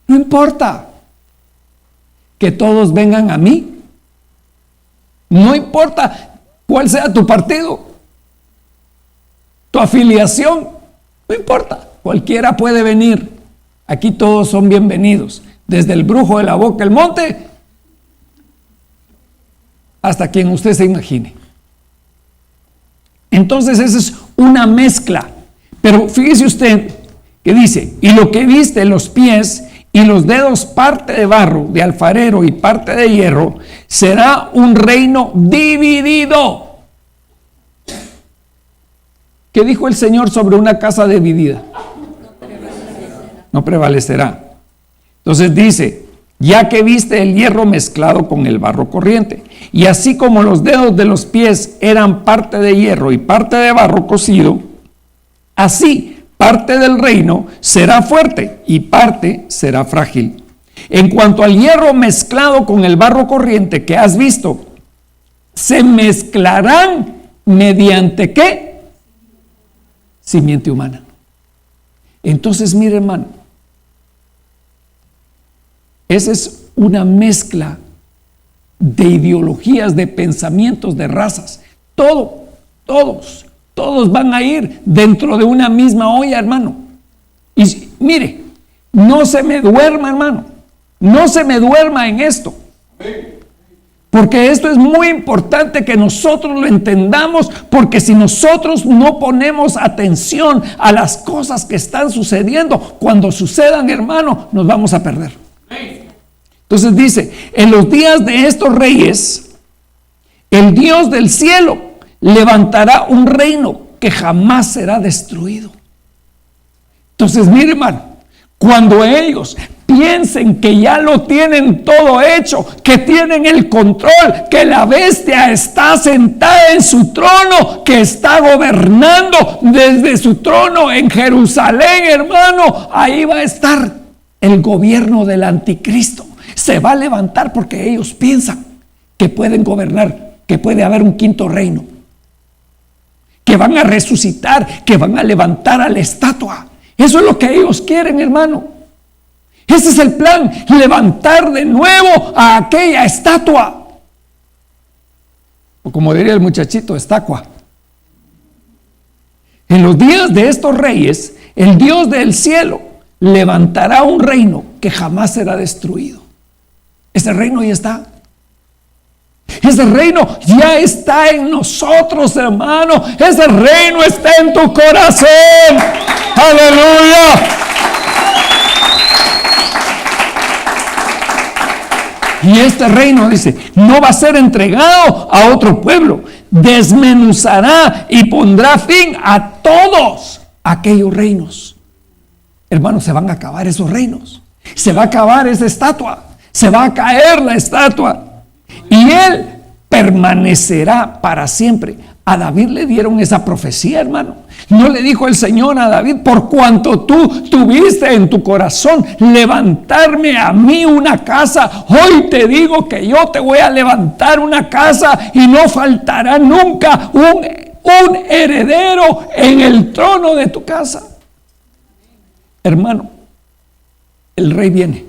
no importa que todos vengan a mí. No importa cuál sea tu partido, tu afiliación, no importa. Cualquiera puede venir. Aquí todos son bienvenidos. Desde el brujo de la boca del monte hasta quien usted se imagine. Entonces esa es una mezcla. Pero fíjese usted que dice: y lo que viste los pies y los dedos, parte de barro de alfarero y parte de hierro, será un reino dividido. ¿Qué dijo el Señor sobre una casa dividida? No prevalecerá. Entonces dice: ya que viste el hierro mezclado con el barro corriente, y así como los dedos de los pies eran parte de hierro y parte de barro cocido, así parte del reino será fuerte y parte será frágil. En cuanto al hierro mezclado con el barro corriente que has visto, se mezclarán mediante ¿qué? Simiente humana. Entonces, mire, hermano, esa es una mezcla de ideologías, de pensamientos, de razas. Todos van a ir dentro de una misma olla, hermano. Y mire, no se me duerma, hermano. No se me duerma en esto. Porque esto es muy importante que nosotros lo entendamos, porque si nosotros no ponemos atención a las cosas que están sucediendo, cuando sucedan, hermano, nos vamos a perder. Entonces dice: en los días de estos reyes, el Dios del cielo levantará un reino que jamás será destruido. Entonces, mire, hermano, cuando ellos piensen que ya lo tienen todo hecho, que tienen el control, que la bestia está sentada en su trono, que está gobernando desde su trono en Jerusalén, hermano, ahí va a estar el gobierno del anticristo. Se va a levantar porque ellos piensan que pueden gobernar, que puede haber un quinto reino, que van a resucitar, que van a levantar a la estatua. Eso es lo que ellos quieren, hermano. Ese es el plan: levantar de nuevo a aquella estatua. O como diría el muchachito, estatua. En los días de estos reyes, el Dios del cielo levantará un reino que jamás será destruido. Ese reino ya está. Ese reino ya está en nosotros, hermano. Ese reino está en tu corazón. ¡Aleluya! Y este reino, dice, no va a ser entregado a otro pueblo. Desmenuzará y pondrá fin a todos aquellos reinos. Hermanos, se van a acabar esos reinos. Se va a acabar esa estatua. Se va a caer la estatua. Y él permanecerá para siempre. A David le dieron esa profecía, hermano. No le dijo el Señor a David: por cuanto tú tuviste en tu corazón levantarme a mí una casa, hoy te digo que yo te voy a levantar una casa y no faltará nunca un heredero en el trono de tu casa. Hermano, el rey viene.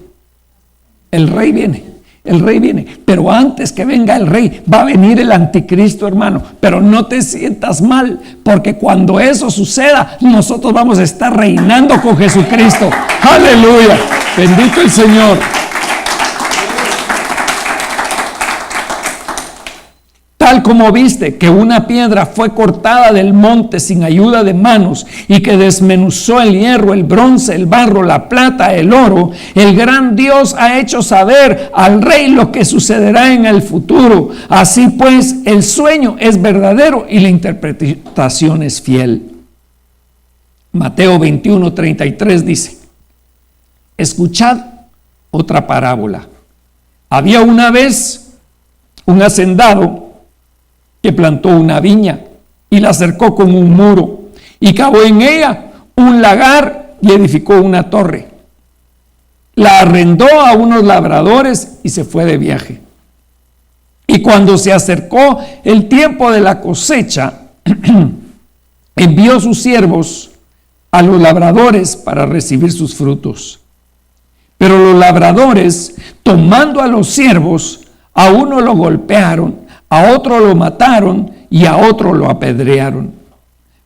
El rey viene. El rey viene, pero antes que venga el rey va a venir el anticristo, hermano. Pero no te sientas mal, porque cuando eso suceda, nosotros vamos a estar reinando con Jesucristo. Aleluya, bendito el Señor. Tal como viste que una piedra fue cortada del monte sin ayuda de manos y que desmenuzó el hierro, el bronce, el barro, la plata, el oro, el gran Dios ha hecho saber al rey lo que sucederá en el futuro. Así pues, el sueño es verdadero y la interpretación es fiel. Mateo 21:33 dice: escuchad otra parábola. Había una vez un hacendado que plantó una viña y la cercó con un muro y cavó en ella un lagar y edificó una torre. La arrendó a unos labradores y se fue de viaje. Y cuando se acercó el tiempo de la cosecha, envió sus siervos a los labradores para recibir sus frutos. Pero los labradores, tomando a los siervos, a uno lo golpearon, a otro lo mataron y a otro lo apedrearon.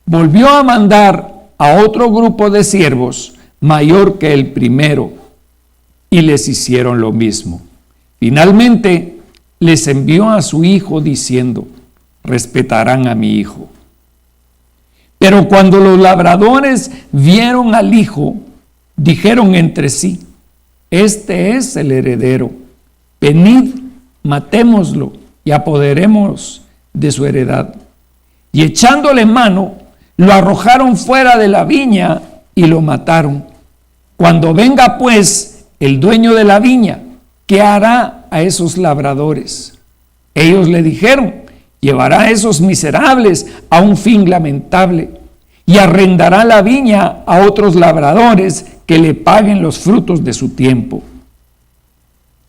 Volvió a mandar a otro grupo de siervos mayor que el primero y les hicieron lo mismo. Finalmente les envió a su hijo diciendo: respetarán a mi hijo. Pero cuando los labradores vieron al hijo, dijeron entre sí: este es el heredero, venid, matémoslo y apoderemos de su heredad. Y echándole mano, lo arrojaron fuera de la viña y lo mataron. Cuando venga pues el dueño de la viña, ¿qué hará a esos labradores? Ellos le dijeron: llevará a esos miserables a un fin lamentable y arrendará la viña a otros labradores que le paguen los frutos de su tiempo.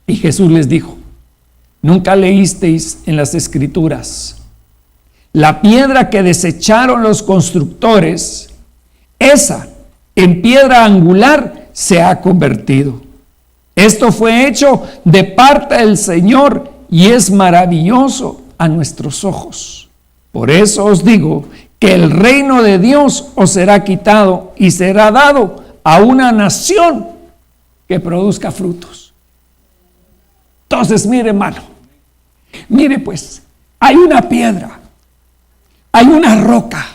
Y Jesús les dijo: ¿nunca leísteis en las Escrituras? La piedra que desecharon los constructores, esa en piedra angular se ha convertido. Esto fue hecho de parte del Señor y es maravilloso a nuestros ojos. Por eso os digo que el reino de Dios os será quitado y será dado a una nación que produzca frutos. Entonces, mire, hermano, mire pues, hay una piedra, hay una roca,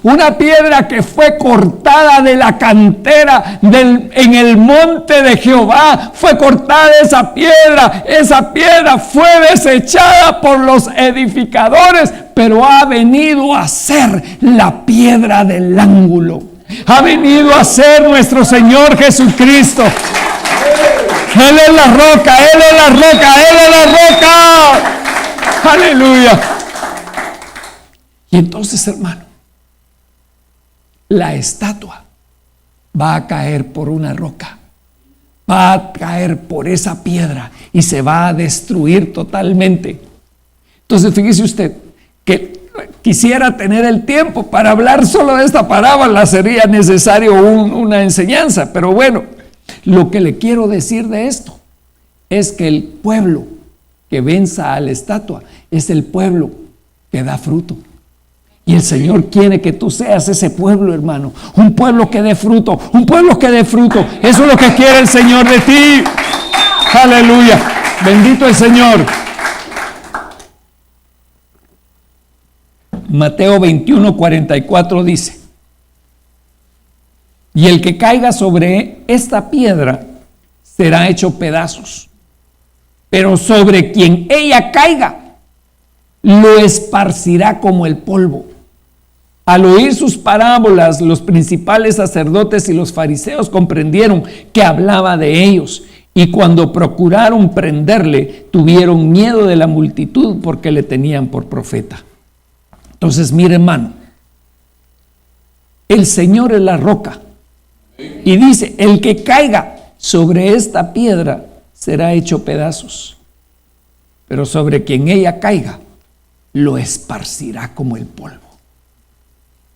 una piedra que fue cortada de la cantera en el monte de Jehová. Fue cortada esa piedra fue desechada por los edificadores, pero ha venido a ser la piedra del ángulo. Ha venido a ser nuestro Señor Jesucristo. Él es la roca, Él es la roca, Él es la roca. Aleluya. Y entonces, hermano, la estatua va a caer por una roca, va a caer por esa piedra y se va a destruir totalmente. Entonces, fíjese usted que quisiera tener el tiempo para hablar solo de esta parábola, sería necesario una enseñanza, pero bueno. Lo que le quiero decir de esto es que el pueblo que venza a la estatua es el pueblo que da fruto. Y el Señor quiere que tú seas ese pueblo, hermano. Un pueblo que dé fruto, un pueblo que dé fruto. Eso es lo que quiere el Señor de ti. Aleluya. Bendito el Señor. Mateo 21:44 dice: y el que caiga sobre esta piedra será hecho pedazos, pero sobre quien ella caiga, lo esparcirá como el polvo. Al oír sus parábolas, los principales sacerdotes y los fariseos comprendieron que hablaba de ellos, y cuando procuraron prenderle, tuvieron miedo de la multitud porque le tenían por profeta. Entonces, mire, hermano, el Señor es la roca. Y dice, el que caiga sobre esta piedra será hecho pedazos, pero sobre quien ella caiga, lo esparcirá como el polvo.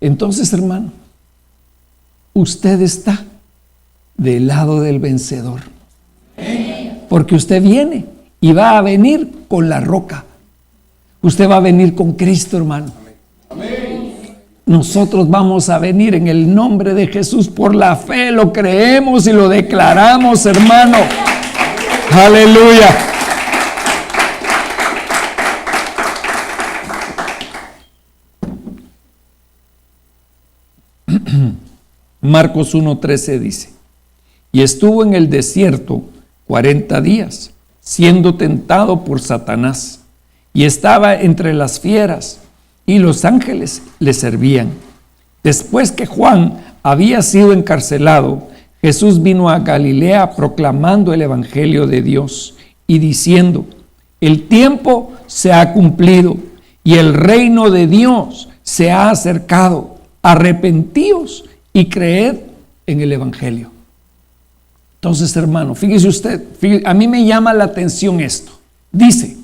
Entonces, hermano, usted está del lado del vencedor, porque usted viene y va a venir con la roca. Usted va a venir con Cristo, hermano. Nosotros vamos a venir en el nombre de Jesús por la fe, lo creemos y lo declaramos, hermano. Aleluya. Marcos 1:13 dice: y estuvo en el desierto 40 días, siendo tentado por Satanás, y estaba entre las fieras, y los ángeles le servían. Después que Juan había sido encarcelado, Jesús vino a Galilea proclamando el evangelio de Dios y diciendo: el tiempo se ha cumplido y el reino de Dios se ha acercado. Arrepentíos y creed en el evangelio. Entonces, hermano, fíjese usted, a mí me llama la atención esto. Dice,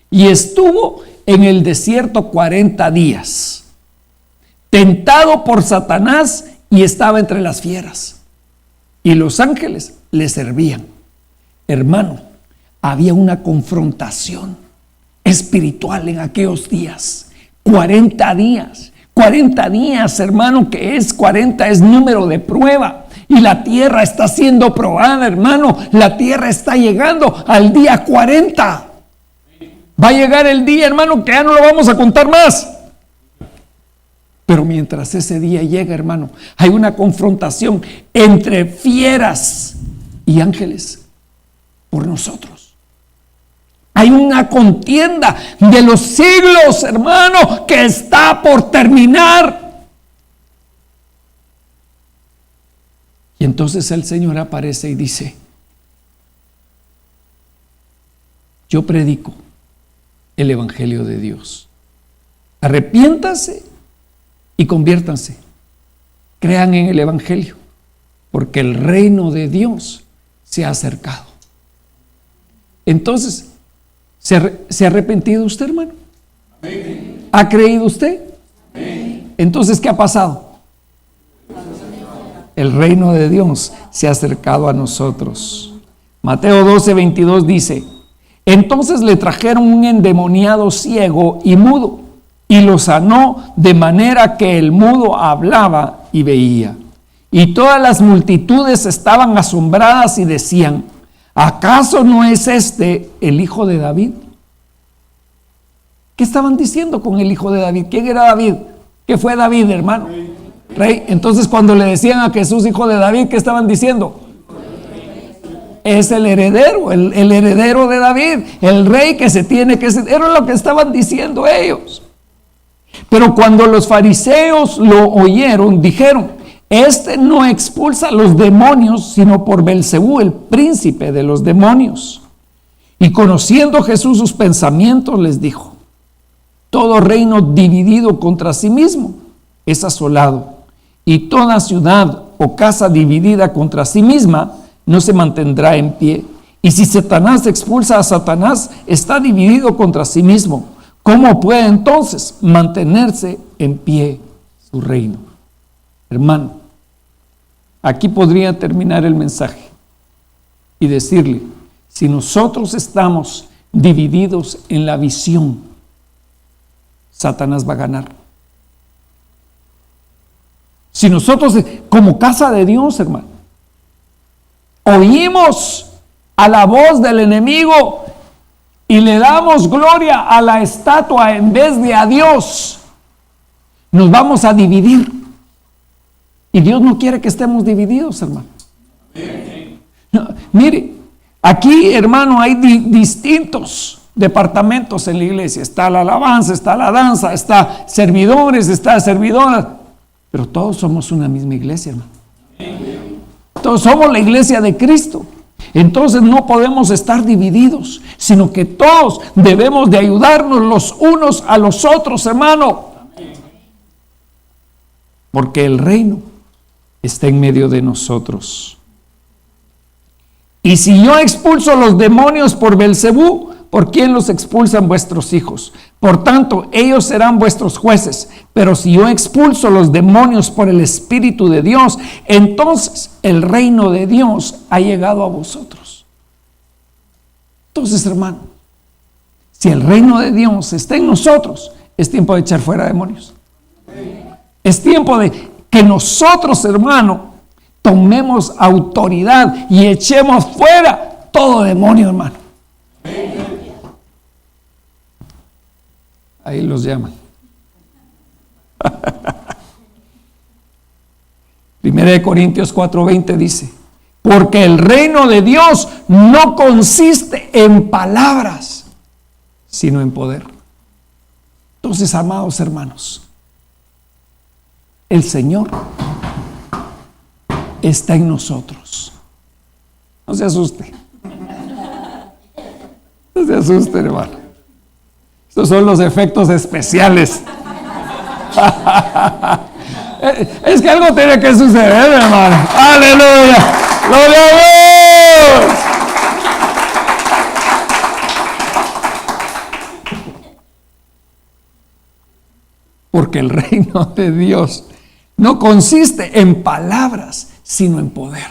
y estuvo en el desierto 40 días, tentado por Satanás, y estaba entre las fieras, y los ángeles le servían. Hermano, había una confrontación espiritual en aquellos días. 40 días. 40 días, hermano, que es 40, es número de prueba. Y la tierra está siendo probada, hermano. La tierra está llegando al día 40. Va a llegar el día, hermano, que ya no lo vamos a contar más. Pero mientras ese día llega, hermano, hay una confrontación entre fieras y ángeles por nosotros. Hay una contienda de los siglos, hermano, que está por terminar. Y entonces el Señor aparece y dice: yo predico el evangelio de Dios. Arrepiéntanse y conviértanse. Crean en el evangelio, porque el reino de Dios se ha acercado. Entonces, ¿se ha arrepentido usted, hermano? Amén. ¿Ha creído usted? Amén. Entonces, ¿qué ha pasado? El reino de Dios se ha acercado a nosotros. Mateo 12:22 dice: entonces le trajeron un endemoniado ciego y mudo, y lo sanó de manera que el mudo hablaba y veía. Y todas las multitudes estaban asombradas y decían: ¿acaso no es este el hijo de David? ¿Qué estaban diciendo con el hijo de David? ¿Quién era David? ¿Qué fue David, hermano? Rey. Entonces, cuando le decían a Jesús hijo de David, ¿qué estaban diciendo? Es el heredero, el heredero de David, el rey que se tiene que ser. Era lo que estaban diciendo ellos. Pero cuando los fariseos lo oyeron, dijeron: este no expulsa a los demonios, sino por Belcebú, el príncipe de los demonios. Y conociendo Jesús sus pensamientos, les dijo: todo reino dividido contra sí mismo es asolado, y toda ciudad o casa dividida contra sí misma no se mantendrá en pie. Y si Satanás expulsa a Satanás, está dividido contra sí mismo. ¿Cómo puede entonces mantenerse en pie su reino? Hermano, aquí podría terminar el mensaje y decirle: si nosotros estamos divididos en la visión, Satanás va a ganar. Si nosotros, como casa de Dios, hermano, oímos a la voz del enemigo y le damos gloria a la estatua en vez de a Dios, nos vamos a dividir. Y Dios no quiere que estemos divididos, hermano. No, mire, aquí, hermano, hay distintos departamentos en la iglesia. Está la alabanza, está la danza, está servidores, está servidoras. Pero todos somos una misma iglesia, hermano. Todos somos la iglesia de Cristo. Entonces no podemos estar divididos, sino que todos debemos de ayudarnos los unos a los otros, hermano. porque el reino está en medio de nosotros. Y si yo expulso los demonios por Belcebú, ¿por quién los expulsan vuestros hijos? Por tanto, ellos serán vuestros jueces. Pero si yo expulso los demonios por el Espíritu de Dios, entonces el reino de Dios ha llegado a vosotros. Entonces, hermano, si el reino de Dios está en nosotros, es tiempo de echar fuera demonios. Es tiempo de que nosotros, hermano, tomemos autoridad y echemos fuera todo demonio, hermano. Ahí los llaman. 1 Corintios 4:20 dice: porque el reino de Dios no consiste en palabras, sino en poder. Entonces, amados hermanos, el Señor está en nosotros. No se asuste. No se asuste, hermano. Estos son los efectos especiales. Es que algo tiene que suceder, hermano. ¡Aleluya! ¡Gloria a Dios! Porque el reino de Dios no consiste en palabras, sino en poder.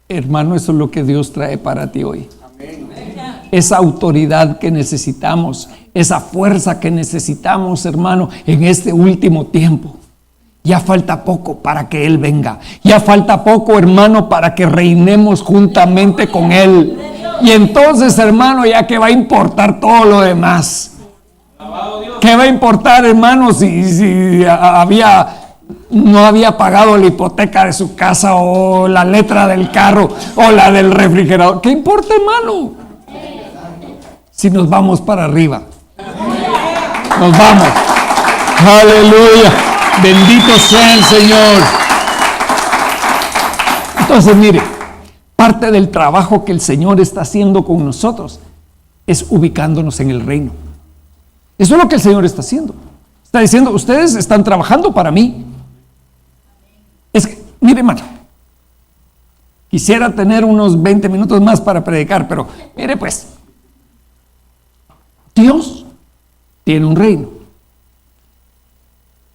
Hermano, eso es lo que Dios trae para ti hoy. Esa autoridad que necesitamos, esa fuerza que necesitamos, hermano, en este último tiempo. Ya falta poco para que Él venga. Ya falta poco, hermano, para que reinemos juntamente con Él. Y entonces, hermano, ya que va a importar todo lo demás. ¿Qué va a importar, hermano, si no había pagado la hipoteca de su casa, o la letra del carro, o la del refrigerador? ¿Qué importa, hermano? Si nos vamos para arriba. Nos vamos. Aleluya. Bendito sea el Señor. Entonces, mire, parte del trabajo que el Señor está haciendo con nosotros es ubicándonos en el reino. Eso es lo que el Señor está haciendo. Está diciendo: ustedes están trabajando para mí. Es que, mire, hermano, quisiera tener unos 20 minutos más para predicar, pero mire pues, Dios tiene un reino.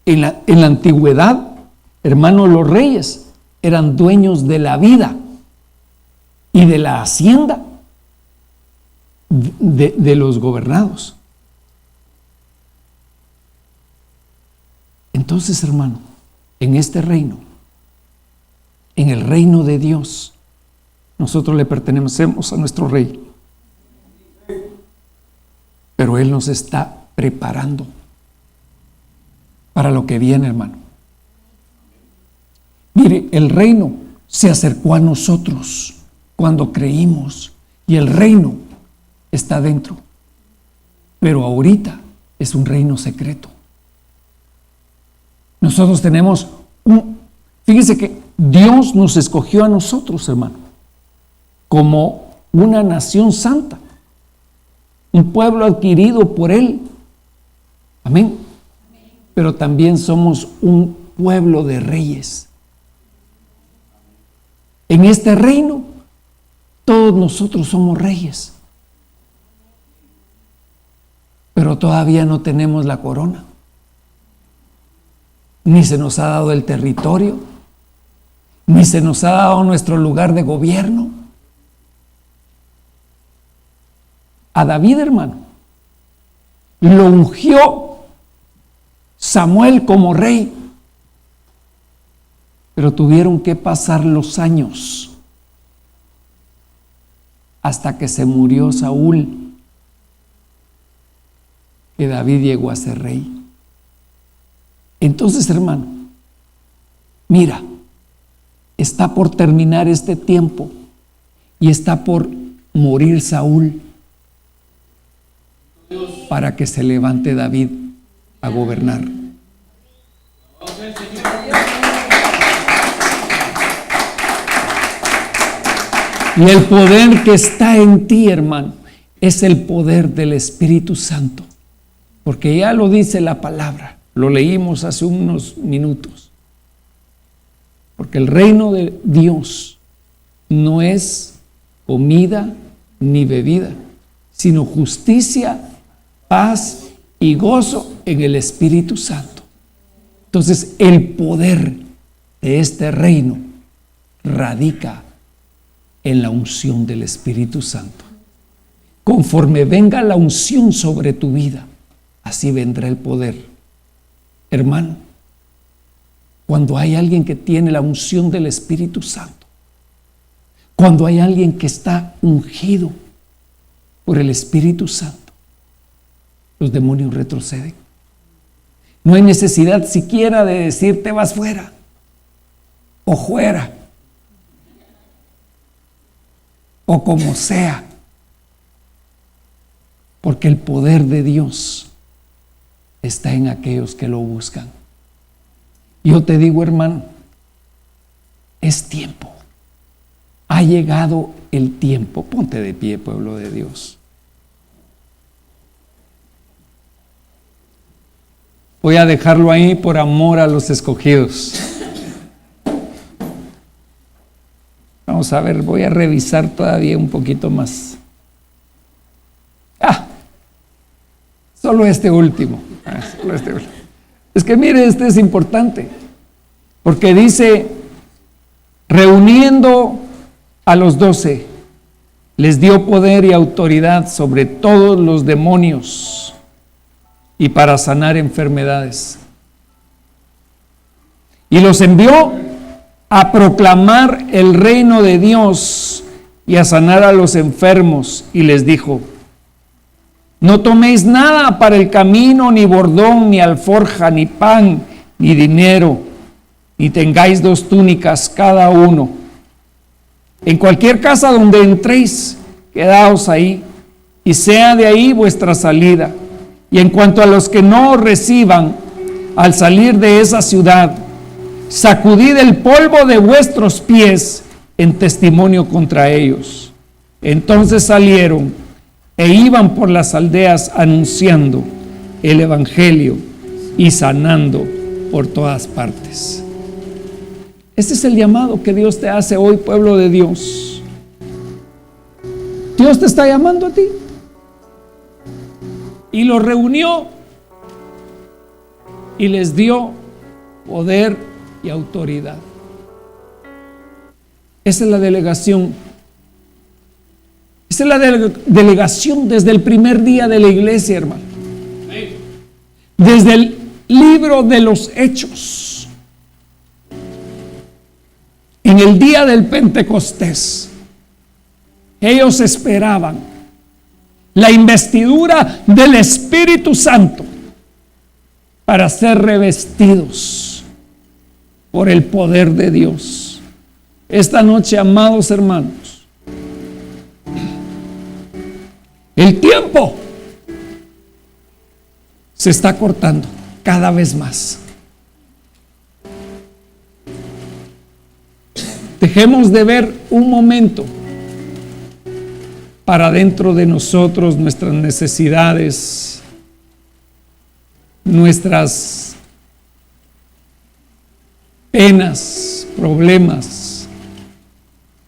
En la antigüedad, hermano, los reyes eran dueños de la vida y de la hacienda de los gobernados. Entonces, hermano, en este reino, en el reino de Dios, nosotros le pertenecemos a nuestro rey. Pero Él nos está preparando para lo que viene, hermano. Mire, el reino se acercó a nosotros cuando creímos, y el reino está dentro. Pero ahorita es un reino secreto. Nosotros tenemos fíjense que Dios nos escogió a nosotros, hermano, como una nación santa, un pueblo adquirido por Él. Amén. Pero también somos un pueblo de reyes. En este reino, todos nosotros somos reyes. Pero todavía no tenemos la corona. Ni se nos ha dado el territorio, ni se nos ha dado nuestro lugar de gobierno. A David, hermano, lo ungió Samuel como rey, pero tuvieron que pasar los años hasta que se murió Saúl, que David llegó a ser rey. Entonces, hermano, mira, está por terminar este tiempo y está por morir Saúl para que se levante David a gobernar. Y el poder que está en ti, hermano, es el poder del Espíritu Santo, porque ya lo dice la palabra. Lo leímos hace unos minutos. Porque el reino de Dios no es comida ni bebida, sino justicia, paz y gozo en el Espíritu Santo. Entonces, el poder de este reino radica en la unción del Espíritu Santo. Conforme venga la unción sobre tu vida, así vendrá el poder. Hermano, cuando hay alguien que tiene la unción del Espíritu Santo, cuando hay alguien que está ungido por el Espíritu Santo, los demonios retroceden. No hay necesidad siquiera de decir te vas fuera o fuera o como sea, porque el poder de Dios está en aquellos que lo buscan. Yo te digo, hermano, es tiempo. Ha llegado el tiempo. Ponte de pie, pueblo de Dios. Voy a dejarlo ahí por amor a los escogidos. Vamos a ver, voy a revisar todavía un poquito más. Solo este último. Es que mire, este es importante, porque dice, reuniendo a los 12, les dio poder y autoridad sobre todos los demonios y para sanar enfermedades. Y los envió a proclamar el reino de Dios y a sanar a los enfermos, y les dijo, no toméis nada para el camino, ni bordón, ni alforja, ni pan, ni dinero, ni tengáis 2 túnicas cada uno. En cualquier casa donde entréis, quedaos ahí, y sea de ahí vuestra salida. Y en cuanto a los que no os reciban, al salir de esa ciudad, sacudid el polvo de vuestros pies en testimonio contra ellos. Entonces salieron e iban por las aldeas anunciando el evangelio y sanando por todas partes. Este es el llamado que Dios te hace hoy, pueblo de Dios. Dios te está llamando a ti. Y los reunió y les dio poder y autoridad. Esa es la delegación. Esa es la delegación desde el primer día de la iglesia, hermano. Desde el libro de los Hechos. En el día del Pentecostés, ellos esperaban la investidura del Espíritu Santo para ser revestidos por el poder de Dios. Esta noche, amados hermanos, el tiempo se está cortando cada vez más. Dejemos de ver un momento para dentro de nosotros nuestras necesidades, nuestras penas, problemas,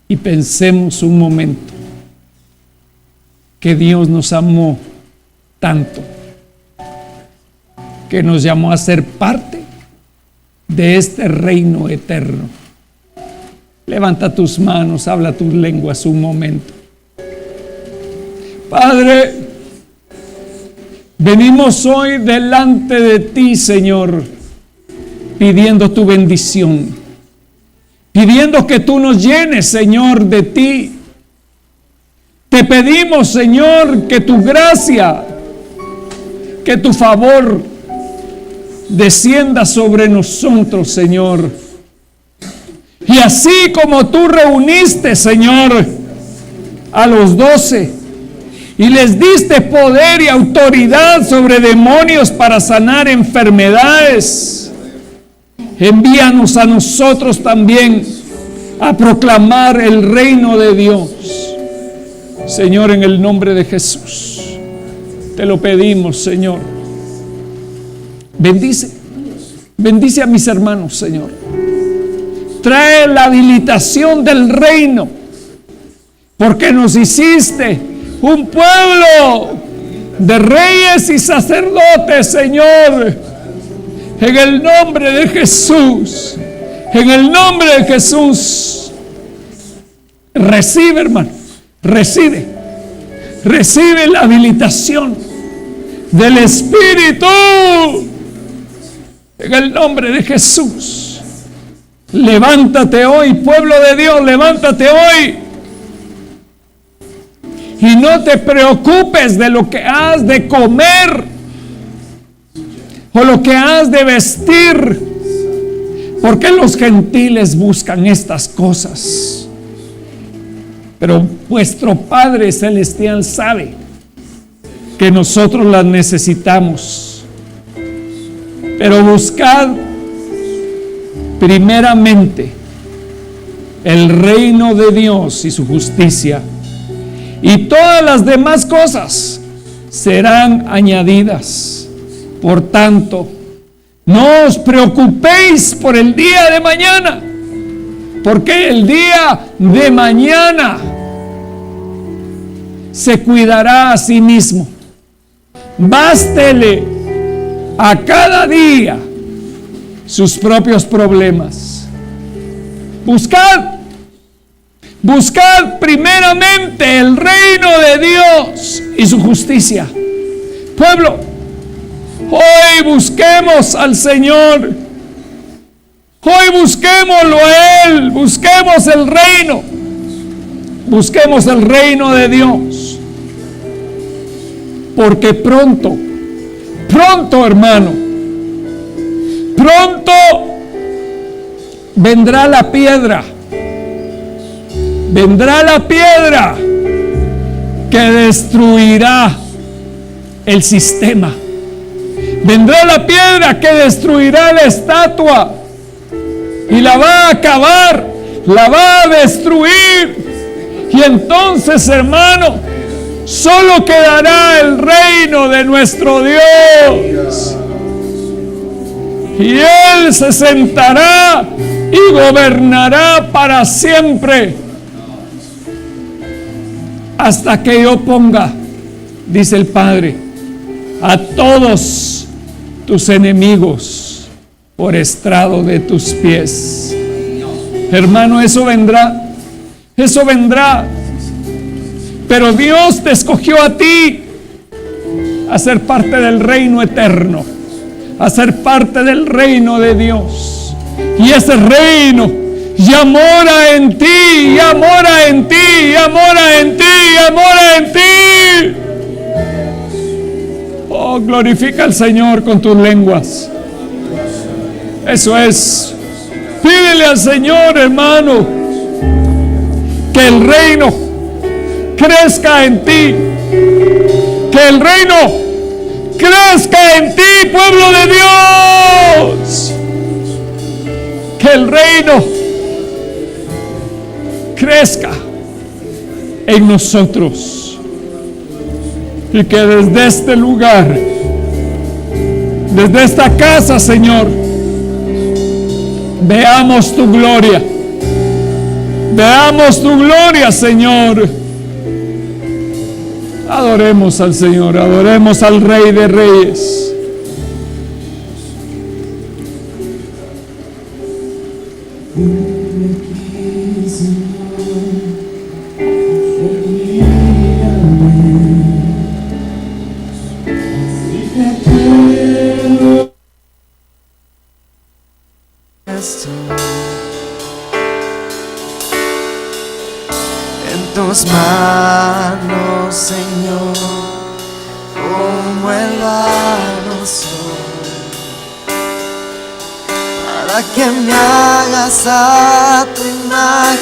y pensemos un momento que Dios nos amó tanto, que nos llamó a ser parte de este reino eterno. Levanta tus manos, habla tus lenguas un momento. Padre, venimos hoy delante de ti, Señor, pidiendo tu bendición, pidiendo que tú nos llenes, Señor, de ti. Te pedimos, Señor, que tu gracia, que tu favor descienda sobre nosotros, Señor. Y así como tú reuniste, Señor, a los 12 y les diste poder y autoridad sobre demonios para sanar enfermedades, envíanos a nosotros también a proclamar el reino de Dios. Señor, en el nombre de Jesús, te lo pedimos, Señor. Bendice Bendice a mis hermanos, Señor. Trae la habilitación del reino, porque nos hiciste un pueblo de reyes y sacerdotes, Señor. En el nombre de Jesús, en el nombre de Jesús, recibe, hermano, recibe la habilitación del Espíritu. En el nombre de Jesús, levántate hoy, pueblo de Dios, levántate hoy. Y no te preocupes de lo que has de comer o lo que has de vestir, porque los gentiles buscan estas cosas. Pero vuestro Padre Celestial sabe que nosotros las necesitamos. Pero buscad primeramente el reino de Dios y su justicia, y todas las demás cosas serán añadidas. Por tanto, no os preocupéis por el día de mañana, porque el día de mañana se cuidará a sí mismo. Bástele a cada día sus propios problemas. Buscad primeramente el reino de Dios y su justicia. Pueblo, hoy busquemos al Señor. Hoy busquémoslo a Él. Busquemos el reino. Busquemos el reino de Dios. Porque pronto, hermano, pronto vendrá la piedra que destruirá el sistema. Vendrá la piedra que destruirá la estatua y la va a acabar, la va a destruir. Y entonces, hermano, solo quedará el reino de nuestro Dios. Y Él se sentará y gobernará para siempre, hasta que yo ponga, dice el Padre, a todos tus enemigos por estrado de tus pies. Hermano, eso vendrá. Pero Dios te escogió a ti a ser parte del reino eterno, a ser parte del reino de Dios. Y ese reino ya mora en ti, ya mora en ti, ya mora en ti, ya mora en ti. Oh, glorifica al Señor con tus lenguas. Eso es. Pídele al Señor, hermano, que el reino crezca en ti. Que el reino crezca en ti, pueblo de Dios. Que el reino crezca en nosotros. Y que desde este lugar, desde esta casa, Señor, veamos tu gloria. Veamos tu gloria, Señor. Adoremos al Señor, adoremos al Rey de Reyes. En tus manos, Señor, como el barro soy, para que me hagas a tu imagen.